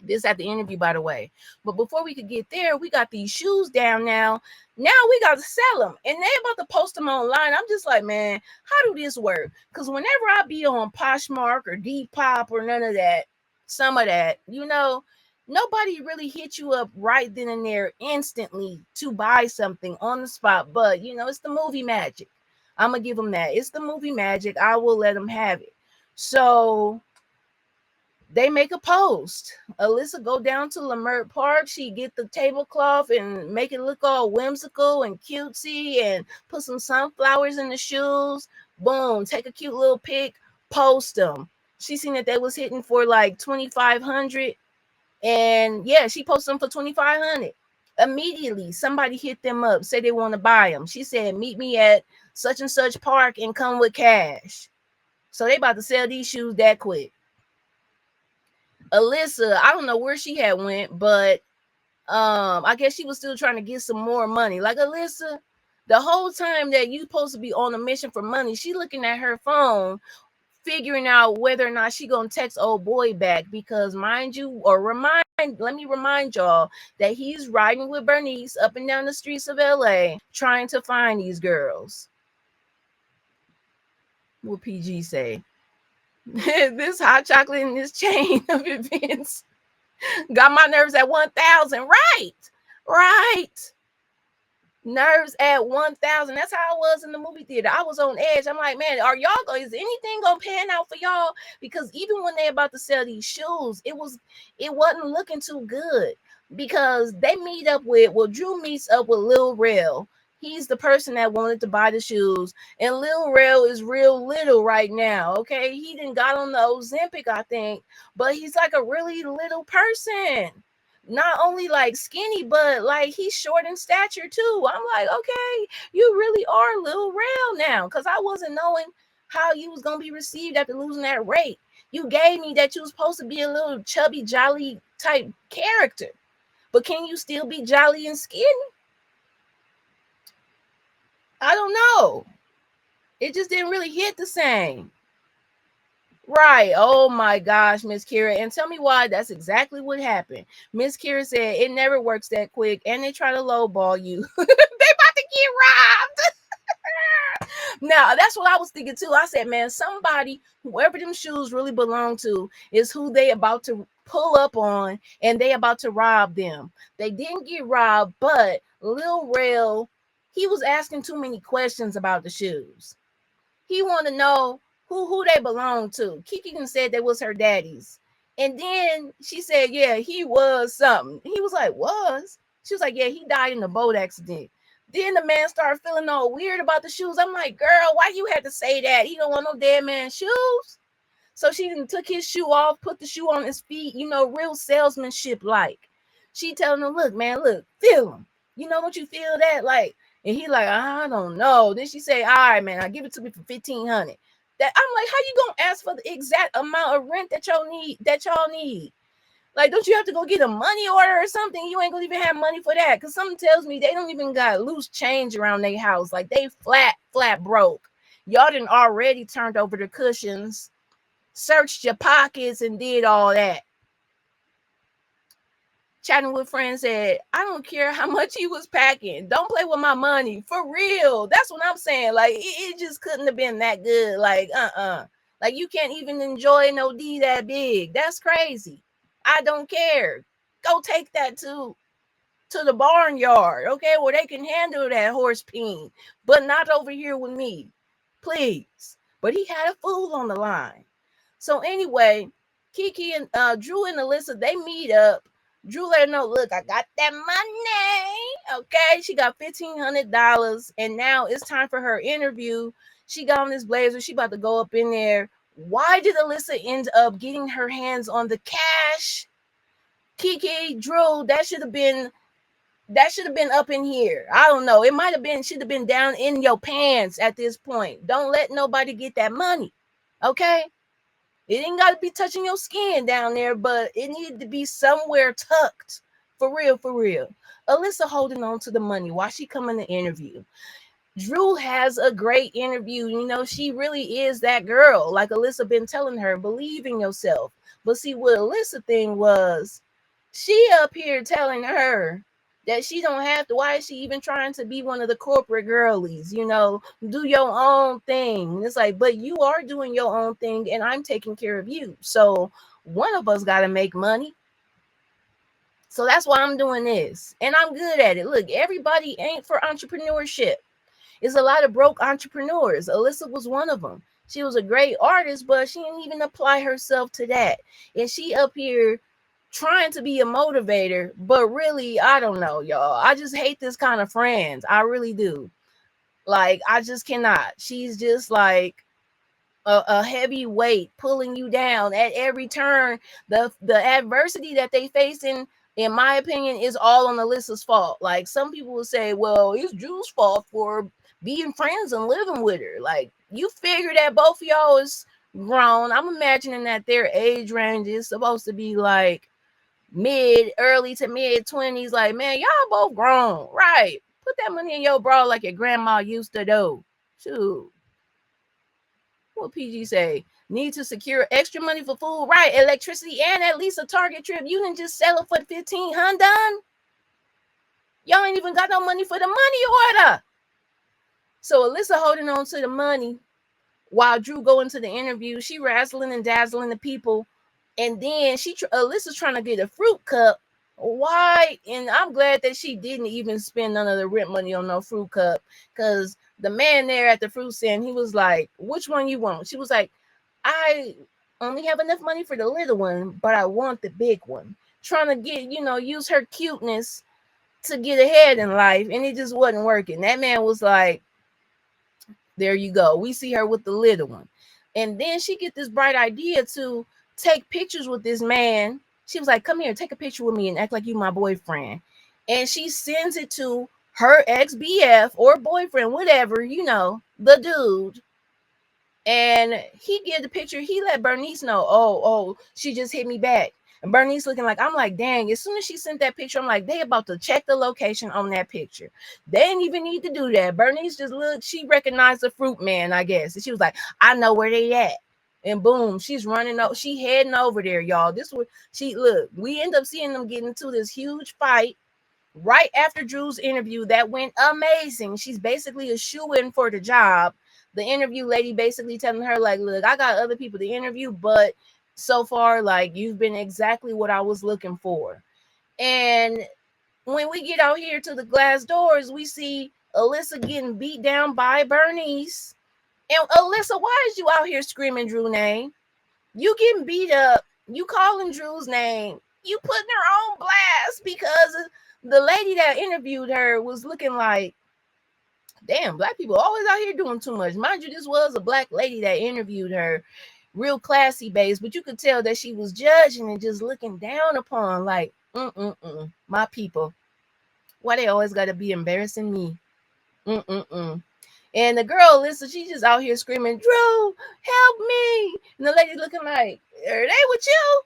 Speaker 1: This at the interview, by the way. But before we could get there, we got these shoes down now. Now we got to sell them. And they about to post them online. I'm just like, man, how do this work? Because whenever I be on Poshmark or Depop or none of that, some of that, nobody really hit you up right then and there instantly to buy something on the spot. But, it's the movie magic. I'm going to give them that. It's the movie magic. I will let them have it. So they make a post. Alyssa go down to Lamert Park. She get the tablecloth and make it look all whimsical and cutesy and put some sunflowers in the shoes. Boom, take a cute little pic, post them. She seen that they was hitting for like 2,500, and yeah, she posted them for 2,500. Immediately, somebody hit them up, say they want to buy them. She said, meet me at such and such park and come with cash. So they about to sell these shoes that quick. Alyssa, I don't know where she had went, but I guess she was still trying to get some more money. Like, Alyssa, the whole time that you supposed to be on a mission for money, she looking at her phone, figuring out whether or not she gonna text old boy back, because let me remind y'all that he's riding with Bernice up and down the streets of LA trying to find these girls. What PG say? This hot chocolate and this chain of events got my nerves at 1,000. Right. Nerves at 1,000. That's how I was in the movie theater. I was on edge. I'm like, man, is anything gonna pan out for y'all? Because even when they about to sell these shoes, it wasn't looking too good, because they Drew meets up with Lil Rel. He's the person that wanted to buy the shoes, and Lil Rel is real little right now. Okay, he didn't got on the Ozempic, I think, but he's like a really little person. Not only like skinny, but like he's short in stature too. I'm like, okay, you really are Lil Rel now, because I wasn't knowing how you was gonna be received after losing that weight. You gave me that you was supposed to be a little chubby, jolly type character, but can you still be jolly and skinny? I don't know. It just didn't really hit the same. Right. Oh my gosh, Miss Kira. And tell me why. That's exactly what happened. Miss Kira said it never works that quick and they try to lowball you. They about to get robbed. Now, that's what I was thinking too. I said, man, somebody, whoever them shoes really belong to, is who they about to pull up on and they about to rob them. They didn't get robbed, but Lil Rel, he was asking too many questions about the shoes. He wanted to know who they belonged to. Kiki said they was her daddy's. And then she said, yeah, he was something. He was like, was? She was like, yeah, he died in a boat accident. Then the man started feeling all weird about the shoes. I'm like, girl, why you had to say that? He don't want no dead man's shoes. So she took his shoe off, put the shoe on his feet, real salesmanship like. She telling him, look, man, look, feel him. Don't you feel that? Like, and he like, I don't know. Then she say, all right, man, I'll give it to me for $1,500. That I'm like, how you gonna ask for the exact amount of rent that y'all need? Like, don't you have to go get a money order or something? You ain't gonna even have money for that. Cause something tells me they don't even got loose change around their house. Like they flat broke. Y'all done already turned over the cushions, searched your pockets, and did all that. Chatting with friends said, I don't care how much he was packing. Don't play with my money. For real. That's what I'm saying. Like, it just couldn't have been that good. Like, Like, you can't even enjoy no D that big. That's crazy. I don't care. Go take that to the barnyard, okay, where they can handle that horse peen, but not over here with me. Please. But he had a fool on the line. So anyway, Kiki and Drew and Alyssa, they meet up. Drew let her know, look, I got that money. Okay. She got $1,500. And now it's time for her interview. She got on this blazer. She about to go up in there. Why did Alyssa end up getting her hands on the cash? Kiki, Drew, that should have been up in here. I don't know. It might have been, should have been down in your pants at this point. Don't let nobody get that money. Okay? It ain't got to be touching your skin down there, but it needed to be somewhere tucked. For real, for real. Alyssa holding on to the money while she coming to interview. Drew has a great interview. She really is that girl. Like Alyssa been telling her, believe in yourself. But see, what Alyssa thing was, she up here telling her that she don't have to. Why is she even trying to be one of the corporate girlies? Do your own thing. It's like, but you are doing your own thing and I'm taking care of you. So one of us got to make money. So that's why I'm doing this. And I'm good at it. Look, everybody ain't for entrepreneurship. It's a lot of broke entrepreneurs. Alyssa was one of them. She was a great artist, but she didn't even apply herself to that. And she up here trying to be a motivator, but really, I don't know, y'all. I just hate this kind of friends. I really do. Like, I just cannot. She's just like a heavy weight pulling you down at every turn. The adversity that they face in my opinion, is all on Alyssa's fault. Like, some people will say, well, it's Drew's fault for being friends and living with her. Like, you figure that both of y'all is grown. I'm imagining that their age range is supposed to be like early to mid 20s. Like, man, y'all both grown, right? Put that money in your bra like your grandma used to do. Shoot. What PG say? Need to secure extra money for food, right? Electricity and at least a Target trip. You didn't just sell it for $1,500. Y'all ain't even got no money for the money order. So Alyssa holding on to the money while Drew going to the interview. She razzling and dazzling the people. And then Alyssa's trying to get a fruit cup. Why? And I'm glad that she didn't even spend none of the rent money on no fruit cup. Because the man there at the fruit stand, he was like, which one you want? She was like, I only have enough money for the little one, but I want the big one. Trying to get, use her cuteness to get ahead in life. And it just wasn't working. That man was like, there you go. We see her with the little one. And then she get this bright idea to take pictures with this man. She was like, come here, take a picture with me and act like you my boyfriend. And she sends it to her ex-BF or boyfriend, whatever, the dude. And he get the picture. He let Bernice know, oh, she just hit me back. And Bernice looking like, I'm like, dang, as soon as she sent that picture, I'm like, they about to check the location on that picture. They didn't even need to do that. Bernice just looked, she recognized the fruit man, I guess. And she was like, I know where they at. And boom, she's running up, she heading over there, y'all. This was she look, we end up seeing them get into this huge fight right after Drew's interview that went amazing. She's basically a shoe-in for the job. The interview lady basically telling her, like, look, I got other people to interview, but so far, like, you've been exactly what I was looking for. And when we get out here to the glass doors, we see Alyssa getting beat down by Bernice. And Alyssa, why is you out here screaming Drew's name? You getting beat up. You calling Drew's name. You putting her on blast because the lady that interviewed her was looking like, damn, black people always out here doing too much. Mind you, this was a black lady that interviewed her, real classy base, but you could tell that she was judging and just looking down upon, like, my people. Why they always got to be embarrassing me? And the girl, Alyssa, she just out here screaming, Drew, help me. And the lady looking like, are they with you?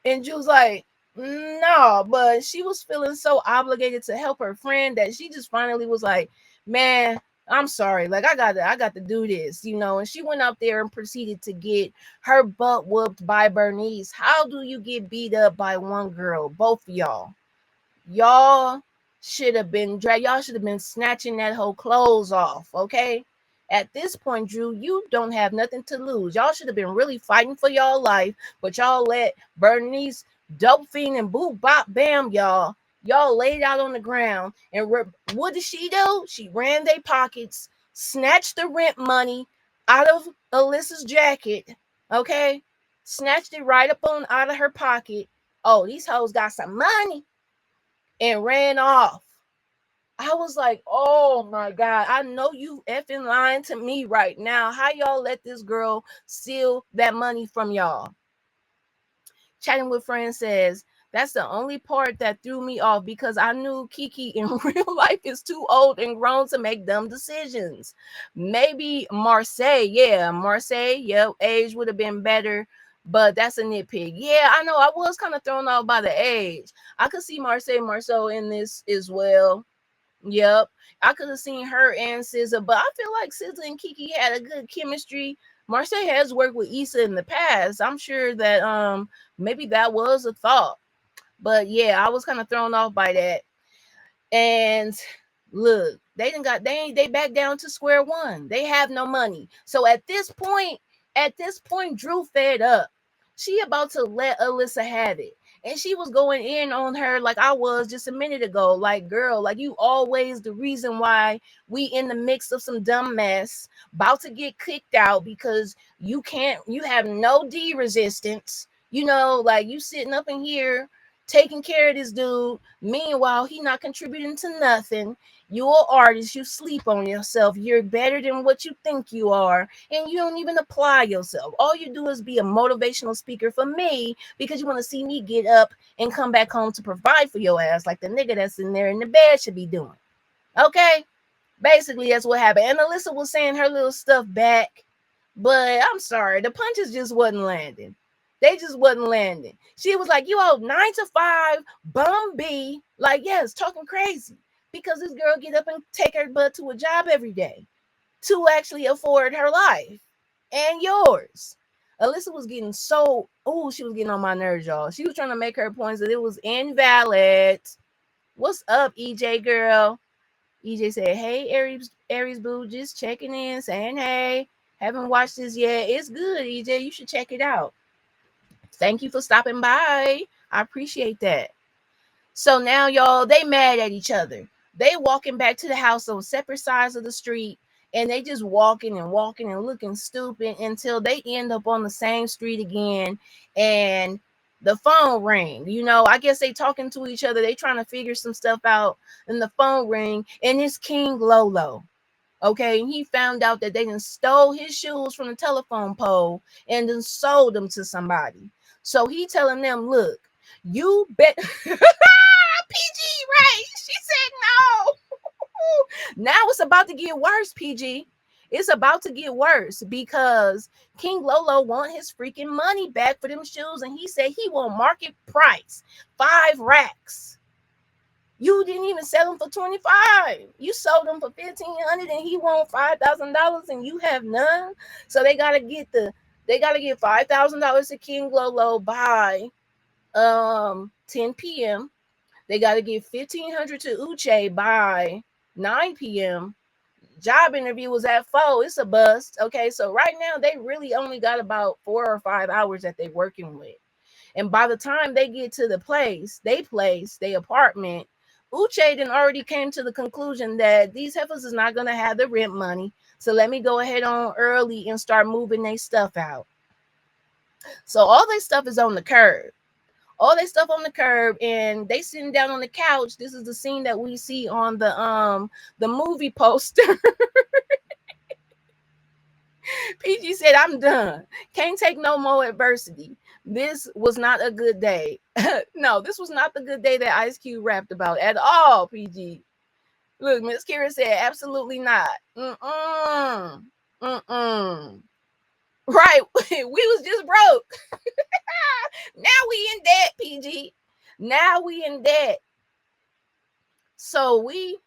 Speaker 1: And Drew's like, no, but she was feeling so obligated to help her friend that she just finally was like, man, I'm sorry. Like, I got to do this, you know. And she went out there and proceeded to get her butt whooped by Bernice. How do you get beat up by one girl? Both of y'all. Y'all should have been y'all should have been snatching that whole clothes off, okay? At this point, Drew, you don't have nothing to lose. Y'all should have been really fighting for y'all life, but y'all let Bernice, Dope Fiend, and Boop Bop Bam y'all laid out on the ground. And what did she do? She ran their pockets, snatched the rent money out of Alyssa's jacket, okay? Snatched it right up on out of her pocket. Oh, these hoes got some money. And ran off. I was like, oh my God, I know you effing lying to me right now. How y'all let this girl steal that money from y'all? Chatting with Friends says, that's the only part that threw me off because I knew Kiki in real life is too old and grown to make dumb decisions. Maybe Marseille, age would have been better, but that's a nitpick. Yeah, I know. I was kind of thrown off by the age. I could see Marceau in this as well. Yep. I could have seen her and SZA, but I feel like SZA and Kiki had a good chemistry. Marseille has worked with Issa in the past. I'm sure that maybe that was a thought. But yeah, I was kind of thrown off by that. And look, they back down to square one. They have no money. So at this point, Drew fed up. She about to let Alyssa have it. And she was going in on her like I was just a minute ago. Like, girl, like you always the reason why we in the mix of some dumb mess, about to get kicked out because you have no D resistance. You know, like you sitting up in here taking care of this dude. Meanwhile, he not contributing to nothing. You're an artist. You sleep on yourself. You're better than what you think you are. And you don't even apply yourself. All you do is be a motivational speaker for me because you want to see me get up and come back home to provide for your ass like the nigga that's in there in the bed should be doing. Okay? Basically, that's what happened. And Alyssa was saying her little stuff back. But I'm sorry. The punches just wasn't landing. They just wasn't landing. She was like, you owe 9 to 5, bum B. Like, yes, talking crazy. Because this girl get up and take her butt to a job every day to actually afford her life and yours. Alyssa was getting she was getting on my nerves, y'all. She was trying to make her points that it was invalid. What's up, EJ girl? EJ said, hey, Aries boo, just checking in, saying hey. Haven't watched this yet. It's good, EJ. You should check it out. Thank you for stopping by. I appreciate that. So now, y'all, they mad at each other. They walking back to the house on separate sides of the street, and they just walking and looking stupid until they end up on the same street again, and the phone rang. You know, I guess they talking to each other. They trying to figure some stuff out, and the phone ring, and it's King Lolo. Okay, and he found out that they done stole his shoes from the telephone pole and then sold them to somebody. So he telling them, look, you bet PG, right? She said no. Now it's about to get worse, PG. It's about to get worse because King Lolo want his freaking money back for them shoes, and he said he want market price, 5 racks. You didn't even sell them for 25. You sold them for 1,500, and he want $5,000, and you have none. So they gotta get $5,000 to King Lolo by 10 p.m. They gotta give 1,500 to Uche by 9 p.m. Job interview was at 4. It's a bust. Okay, so right now they really only got about 4 or 5 hours that they're working with. And by the time they get to the they apartment, Uche then already came to the conclusion that these heifers is not gonna have the rent money. So let me go ahead on early and start moving their stuff out. So all their stuff is on the curb. All their stuff on the curb, and they sitting down on the couch. This is the scene that we see on the movie poster. PG said, I'm done. Can't take no more adversity. This was not a good day. No, this was not the good day that Ice Cube rapped about at all, PG. Look, Miss Kira said, absolutely not. Mm-mm. Mm-mm. Right. We was just broke. Now we in debt, PG. Now we in debt. So we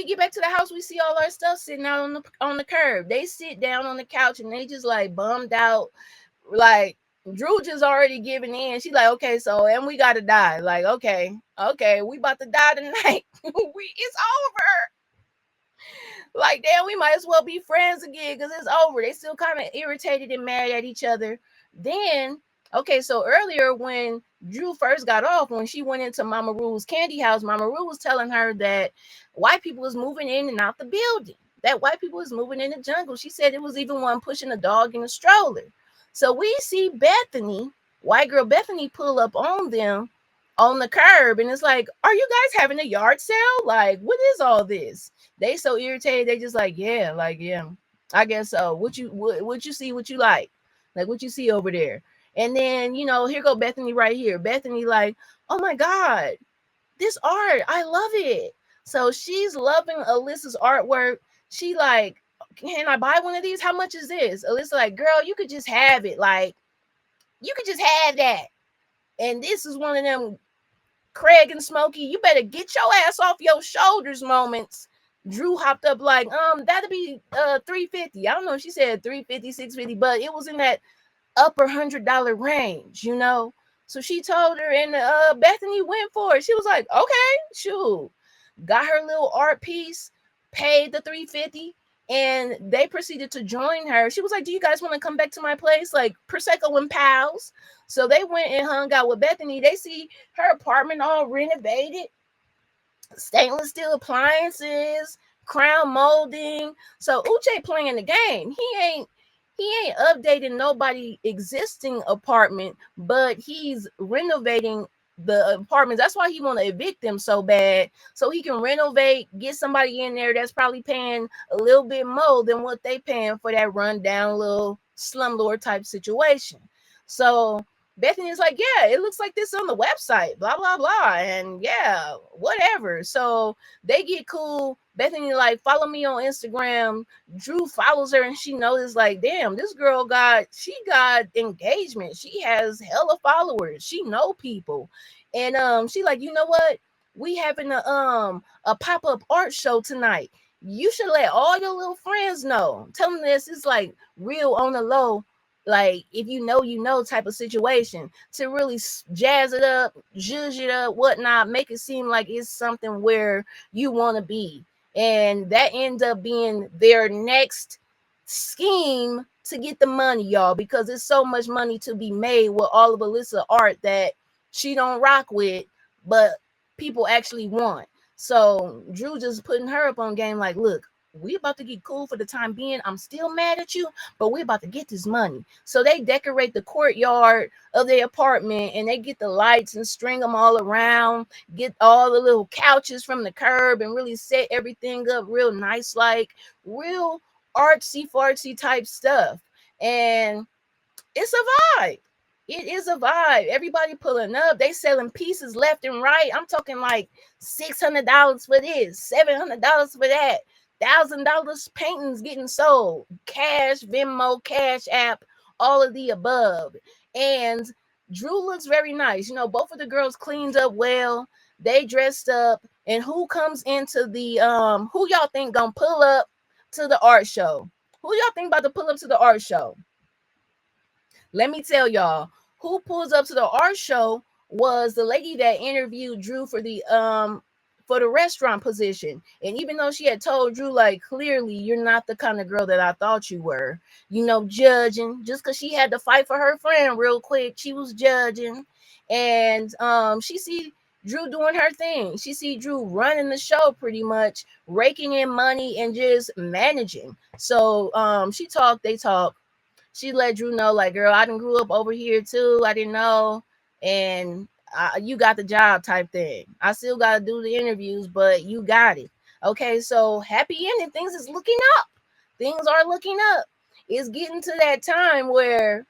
Speaker 1: get back to the house, we see all our stuff sitting out on the curb. They sit down on the couch and they just like bummed out. Like Drew just already giving in. She's like, okay, so and we gotta die. Like, okay, we about to die tonight. It's over. Like, damn, we might as well be friends again because it's over. They still kind of irritated and mad at each other. Then, okay, so earlier when Drew first got off, when she went into Mama Rule's candy house, Mama Rule was telling her that white people was moving in and out the building. That white people was moving in the jungle. She said it was even one pushing a dog in a stroller. So we see Bethany, white girl Bethany, pull up on them on the curb, and it's like, are you guys having a yard sale? Like, what is all this? They so irritated, they just like, yeah, I guess so. What you see, what you like what you see over there. And then, here go Bethany right here. Bethany like, oh my God, this art, I love it. So she's loving Alyssa's artwork. She like, can I buy one of these? How much is this? Alyssa like, girl, you could just have it. Like, you could just have that. And this is one of them Craig and Smokey, you better get your ass off your shoulders moments. Drew hopped up like, that'll be $350. I don't know if she said $350, $650, but it was in that upper $100 range, So she told her, and Bethany went for it. She was like, okay, shoot. Got her little art piece, paid the $350, and they proceeded to join her. She was like, do you guys want to come back to my place? Like Prosecco and pals. So they went and hung out with Bethany. They see her apartment all renovated, stainless steel appliances, crown molding. So Uche playing the game. He ain't updating nobody existing apartment, but he's renovating the apartments. That's why he want to evict them so bad, so he can renovate, get somebody in there that's probably paying a little bit more than what they paying for that rundown little slumlord type situation. So Bethany is like, yeah, it looks like this on the website, blah, blah, blah. And yeah, whatever. So they get cool. Bethany like, follow me on Instagram. Drew follows her and she notices like, damn, this girl got engagement. She has hella followers. She know people. And she like, you know what? We having a pop-up art show tonight. You should let all your little friends know. Tell them this is like real on the low, like if you know type of situation, to really jazz it up, zhuzh it up, whatnot, make it seem like it's something where you want to be. And that ends up being their next scheme to get the money, y'all, because there's so much money to be made with all of Alyssa art that she don't rock with, but people actually want. So Drew just putting her up on game like, look, we about to get cool for the time being. I'm still mad at you, but we about to get this money. So they decorate the courtyard of their apartment and they get the lights and string them all around, get all the little couches from the curb and really set everything up real nice, like real artsy fartsy type stuff. And it's a vibe. It is a vibe. Everybody pulling up. They selling pieces left and right. I'm talking like $600 for this, $700 for that. $1,000 paintings getting sold, cash, Venmo, Cash App, all of the above. And Drew looks very nice. You know, both of the girls cleaned up well. They dressed up. And who comes into the who y'all think gonna pull up to the art show? Who y'all think about to pull up to the art show? Let me tell y'all, who pulls up to the art show was the lady that interviewed Drew for the restaurant position. And even though she had told Drew, like, clearly you're not the kind of girl that I thought you were, you know, judging, just because she had to fight for her friend real quick, she was judging. And she see Drew doing her thing. She see Drew running the show, pretty much raking in money and just managing. So they talked. She let Drew know, like, girl, I done grew up over here too. I didn't know. And you got the job type thing. I still got to do the interviews, but you got it. Okay, so happy ending. Things is looking up. Things are looking up. It's getting to that time where,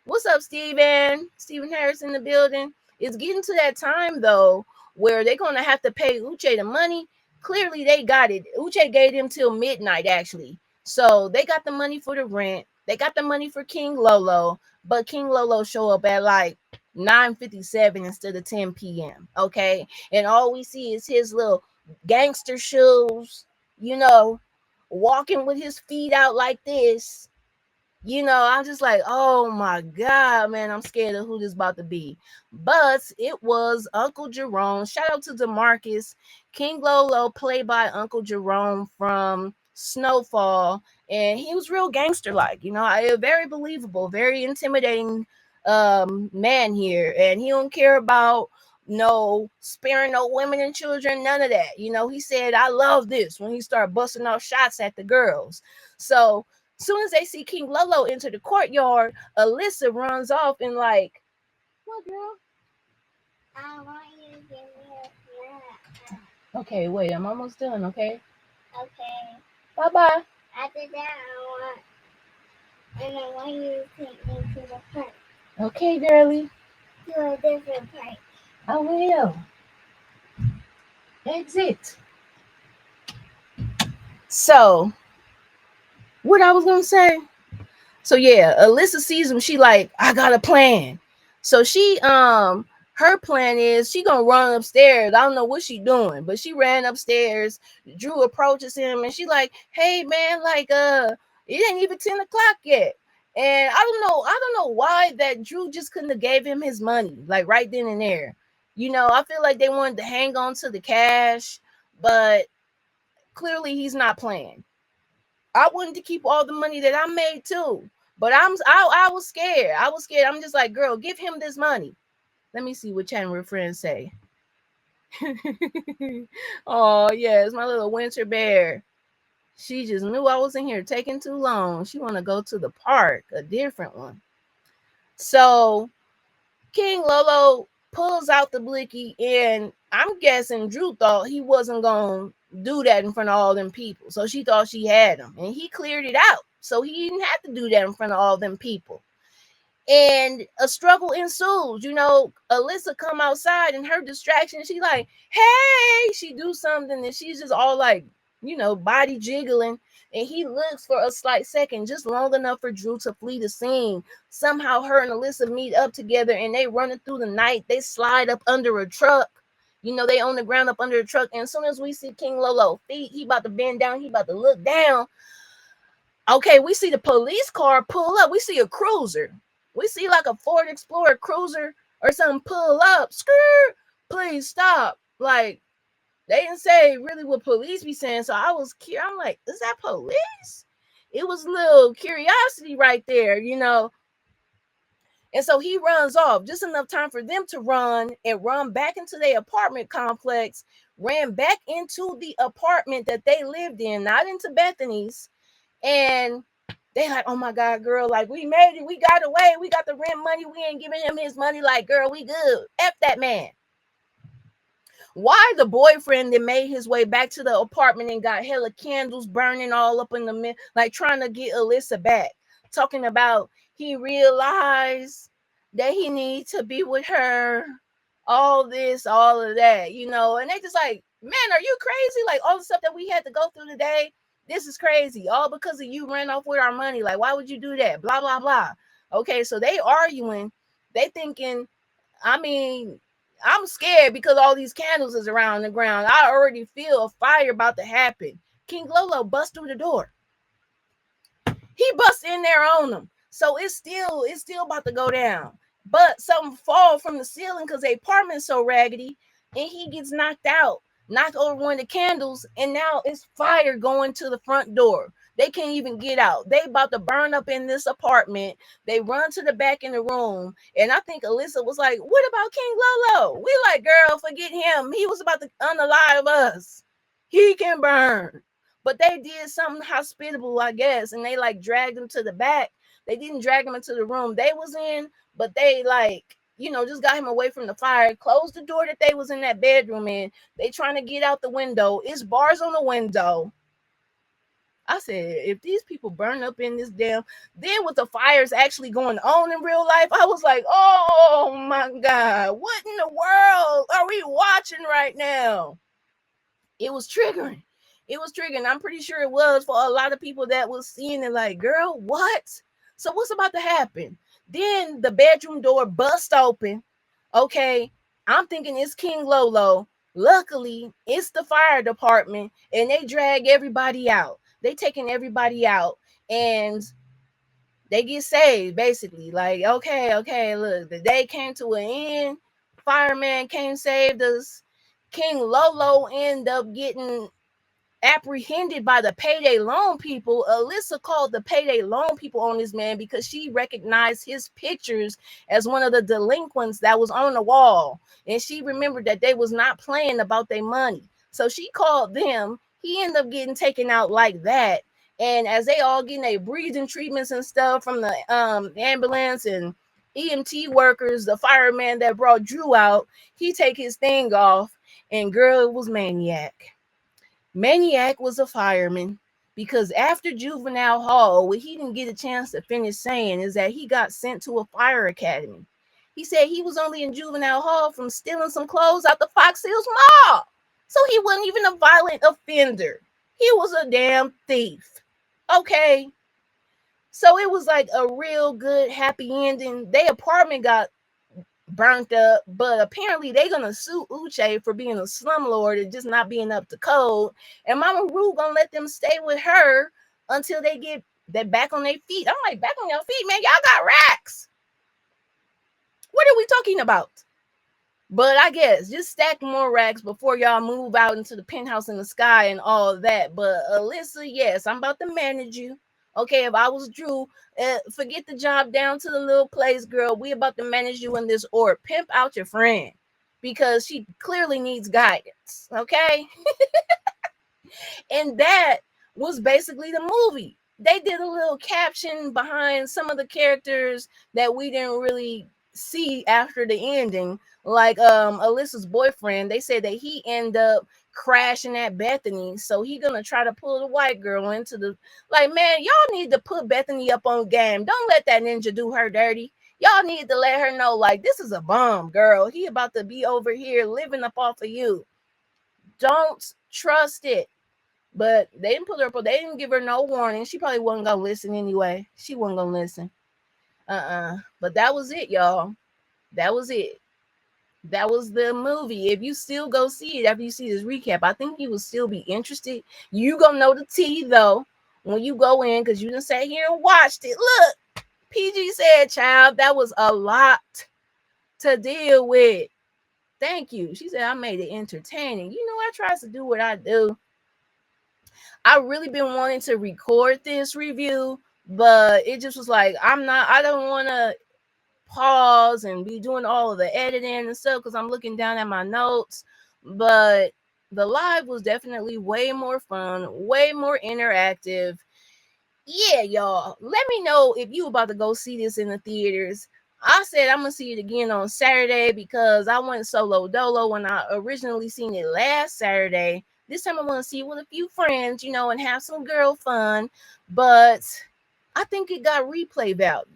Speaker 1: what's up, Steven? Steven Harris in the building. It's getting to that time, though, where they're going to have to pay Uche the money. Clearly, they got it. Uche gave them till midnight, actually. So they got the money for the rent. They got the money for King Lolo. But King Lolo show up at like 9:57 instead of 10 p.m. Okay? And all we see is his little gangster shoes, you know, walking with his feet out like this. You know, I'm just like, oh my God, man, I'm scared of who this about to be. But it was Uncle Jerome. Shout out to DeMarcus. King Lolo, played by Uncle Jerome from Snowfall. And he was real gangster like, you know, very believable, very intimidating man here. And he don't care about no sparing no women and children, none of that. You know, he said, I love this when he started busting off shots at the girls. So soon as they see King Lolo enter the courtyard, Alyssa runs off and like, what, girl? I want you to give me a snack. Okay, wait, I'm almost done, okay? Okay. Bye-bye. After that, I want you to take me to the park. Okay, girlie. To a different park. I will. Exit. So, what I was going to say? So yeah, Alyssa sees him. She like, I got a plan. So she her plan is she gonna run upstairs. I don't know what she doing, but she ran upstairs. Drew approaches him and she like, hey man, like it ain't even 10 o'clock yet. And I don't know why that Drew just couldn't have gave him his money like right then and there. You know, I feel like they wanted to hang on to the cash, but clearly he's not playing. I wanted to keep all the money that I made too. But I was scared. I was scared. I'm just like, girl, give him this money. Let me see what Chandler friends say. Oh, yes, my little winter bear. She just knew I was in here taking too long. She want to go to the park, a different one. So King Lolo pulls out the blicky, and I'm guessing Drew thought he wasn't going to do that in front of all them people. So she thought she had him, and he cleared it out. So he didn't have to do that in front of all them people. And a struggle ensues. You know, Alyssa come outside and her distraction, she like, hey, she do something and she's just all like, you know, body jiggling. And he looks for a slight second, just long enough for Drew to flee the scene. Somehow her and Alyssa meet up together and they running through the night. They slide up under a truck. You know, they on the ground up under the truck. And as soon as we see King Lolo feet, he about to bend down. He about to look down. Okay, we see the police car pull up. We see a cruiser. We see like a Ford Explorer cruiser or something pull up. Skirt, please stop. Like, they didn't say really what police be saying. So I was curious. I'm like, is that police? It was a little curiosity right there, you know. And so he runs off, just enough time for them to run and run back into their apartment complex, ran back into the apartment that they lived in, not into Bethany's. And they like, oh my God, girl, like, we made it. We got away. We got the rent money. We ain't giving him his money. Like, girl, we good. F that man. Why the boyfriend that made his way back to the apartment and got hella candles burning all up in the like trying to get Alyssa back, talking about he realized that he needs to be with her, all this, all of that, you know, and they just like, Man, are you crazy? Like all the stuff that we had to go through today, this is crazy. All because of you ran off with our money. Like, why would you do that? Blah, blah, blah. Okay, so they arguing. They thinking, I mean, I'm scared because all these candles is around the ground. I already feel a fire about to happen. King Lolo bust through the door. He bust in there on them. So it's still about to go down. But something fall from the ceiling because the apartment's so raggedy, and he gets knocked out, knocked over one of the candles, and now it's fire going to the front door. They can't even get out. They about to burn up in this apartment. They run to the back in the room, and I think Alyssa was like, "What about King Lolo?" We like, "Girl, forget him. He was about to unalive us. He can burn." But they did something hospitable, I guess, and they like dragged him to the back. They didn't drag him into the room they was in, but they like, just got him away from the fire, closed the door that they was in that bedroom in. They trying to get out the window. It's bars on the window. I said, if these people burn up in this damn, then with the fires actually going on in real life, I was like, oh my God, what in the world are we watching right now? It was triggering. It was triggering. I'm pretty sure it was for a lot of people that was seeing it like, girl, what? So what's about to happen? Then the bedroom door bust open. Okay, I'm thinking it's King Lolo. Luckily, it's the fire department, and they drag everybody out. They taking everybody out, and they get saved, basically. Like, okay, look, the day came to an end. Fireman came, saved us. King Lolo ended up getting apprehended by the payday loan people. Alyssa called the payday loan people on this man because she recognized his pictures as one of the delinquents that was on the wall. And she remembered that they was not playing about their money. So she called them. He ended up getting taken out like that. And as they all getting their breathing treatments and stuff from the ambulance and EMT workers, the fireman that brought Drew out, he take his thing off, and girl, it was Maniac. Maniac was a fireman because after juvenile hall, what he didn't get a chance to finish saying is that he got sent to a fire academy. He said he was only in juvenile hall from stealing some clothes out the Fox Hills Mall. So he wasn't even a violent offender. He was a damn thief. Okay. So it was like a real good happy ending. Their apartment got burnt up, but apparently they're gonna sue Uche for being a slumlord and just not being up to code. And Mama Ru gonna let them stay with her until they get that back on their feet. I'm like, back on your feet, man. Y'all got racks. What are we talking about? But I guess just stack more racks before y'all move out into the penthouse in the sky and all of that. But Alyssa, yes, I'm about to manage you. Okay, if I was Drew, forget the job down to the little place, girl. We about to manage you in this or pimp out your friend because she clearly needs guidance. Okay, and that was basically the movie. They did a little caption behind some of the characters that we didn't really see after the ending, like Alyssa's boyfriend. They said that he ended up crashing at Bethany, so he gonna try to pull the white girl into the, like, man, y'all need to put Bethany up on game. Don't let that ninja do her dirty. Y'all need to let her know, like, this is a bomb, girl. He about to be over here living up off of you. Don't trust it. But they didn't put her up. They didn't give her no warning. She probably wasn't gonna listen anyway. She wasn't gonna listen. But that was it, y'all. That was it. That was the movie. If you still go see it after you see this recap, I think you will still be interested. You gonna know the tea though when you go in, because you done sat here and watched it. Look, PG said, child, that was a lot to deal with. Thank you. She said I made it entertaining. You know, I tries to do what I do. I really been wanting to record this review, but it just was like, I don't want to pause and be doing all of the editing and stuff because I'm looking down at my notes. But the live was definitely way more fun, way more interactive. Yeah, y'all, let me know if you about to go see this in the theaters. I said I'm gonna see it again on Saturday because I went solo dolo when I originally seen it last Saturday. This time I want to see it with a few friends, and have some girl fun. But I think it got replay value.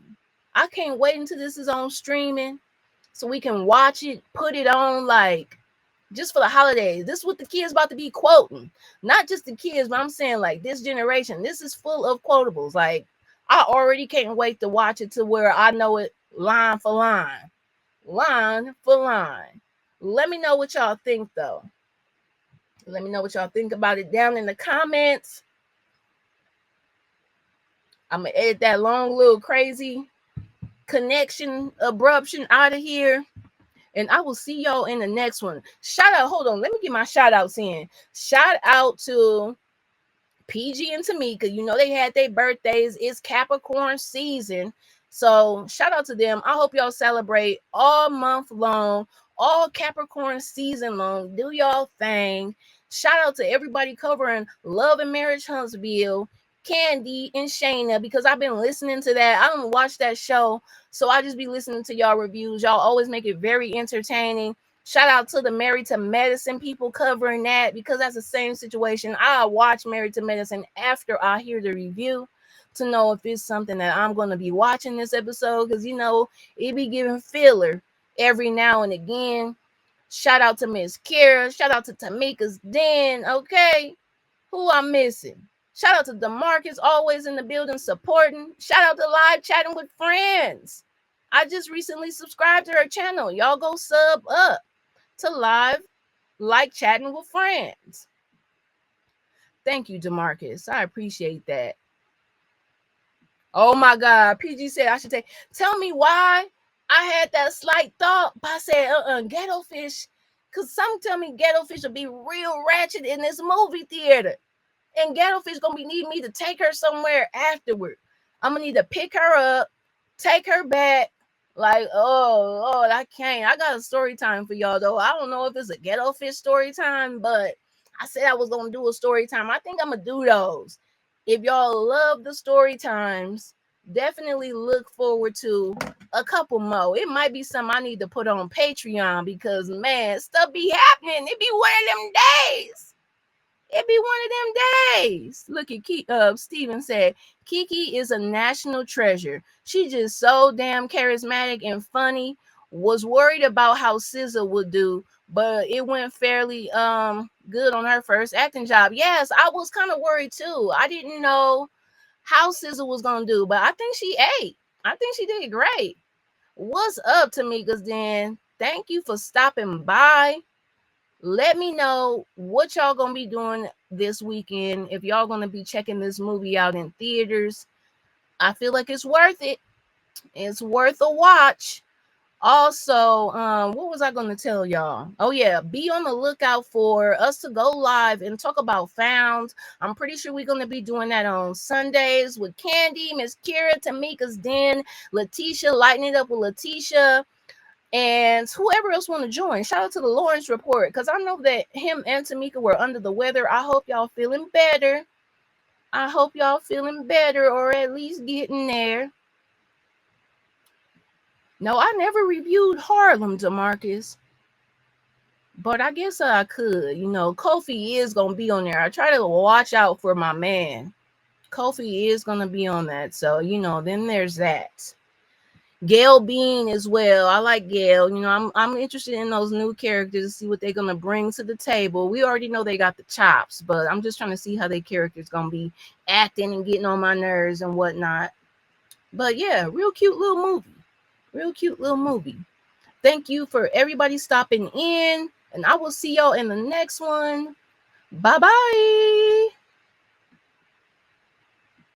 Speaker 1: I can't wait until this is on streaming so we can watch it, put it on like just for the holidays. This is what the kids about to be quoting. Not just the kids, but I'm saying like this generation. This is full of quotables. Like I already can't wait to watch it to where I know it line for line. Line for line. Let me know what y'all think though. Let me know what y'all think about it down in the comments. I'm gonna edit that long little crazy connection abruption out of here. And I will see y'all in the next one. Shout out, hold on, let me get my shout outs in. Shout out to PG and Tamika. You know they had their birthdays. It's Capricorn season. So shout out to them. I hope y'all celebrate all month long, all Capricorn season long. Do y'all thing. Shout out to everybody covering Love and Marriage Huntsville, Candy and Shayna, because I've been listening to that. I don't watch that show, so I just be listening to y'all reviews. Y'all always make it very entertaining. Shout out to the Married to Medicine people covering that, because that's the same situation. I watch Married to Medicine after I hear the review to know if it's something that I'm going to be watching this episode, because, you know, it be giving filler every now and again. Shout out to Miss Kira. Shout out to Tamika's Den. Okay. Who I'm missing? Shout out to DeMarcus, always in the building supporting. Shout out to Live Chatting with Friends. I just recently subscribed to her channel. Y'all go sub up to Live Like Chatting with Friends. Thank you, DeMarcus. I appreciate that. Oh my God. PG said I should tell me why I had that slight thought, but I said, ghetto fish. Because some tell me ghetto fish will be real ratchet in this movie theater. And ghetto fish gonna be needing me to take her somewhere afterward. I'm gonna need to pick her up, take her back. Like, oh Lord, I can't. I got a story time for y'all though. I don't know if it's a ghetto fish story time, but I said I was gonna do a story time. I think I'm gonna do those. If y'all love the story times, definitely look forward to a couple more. It might be something I need to put on Patreon, because man, stuff be happening. It be one of them days. It be one of them days. Look at Steven said, Kiki is a national treasure. She just so damn charismatic and funny. Was worried about how SZA would do, but it went fairly good on her first acting job. Yes, I was kind of worried too. I didn't know how SZA was gonna do, but I think she ate. I think she did great. What's up, Tamika's Den? Thank you for stopping by. Let me know what y'all gonna be doing this weekend. If y'all gonna be checking this movie out in theaters, I feel like it's worth it. It's worth a watch. Also, what was I gonna tell y'all? Oh yeah, be on the lookout for us to go live and talk about Found. I'm pretty sure we're gonna be doing that on Sundays with Candy, Miss Kira, Tamika's Den, Letitia, lighting it up with Letitia, and whoever else want to join. Shout out to the Lawrence Report, because I know that him and Tamika were under the weather. I hope y'all feeling better. I hope y'all feeling better, or at least getting there. No, I never reviewed Harlem, DeMarcus, but I guess I could. You know, Kofi is going to be on there. I try to watch out for my man. Kofi is going to be on that. So, you know, then there's that. Gail Bean as well. I like Gail. You know, I'm interested in those new characters to see what they're gonna bring to the table. We already know they got the chops, but I'm just trying to see how their characters gonna be acting and getting on my nerves and whatnot. But yeah, real cute little movie. Real cute little movie. Thank you for everybody stopping in, and I will see y'all in the next one. Bye bye.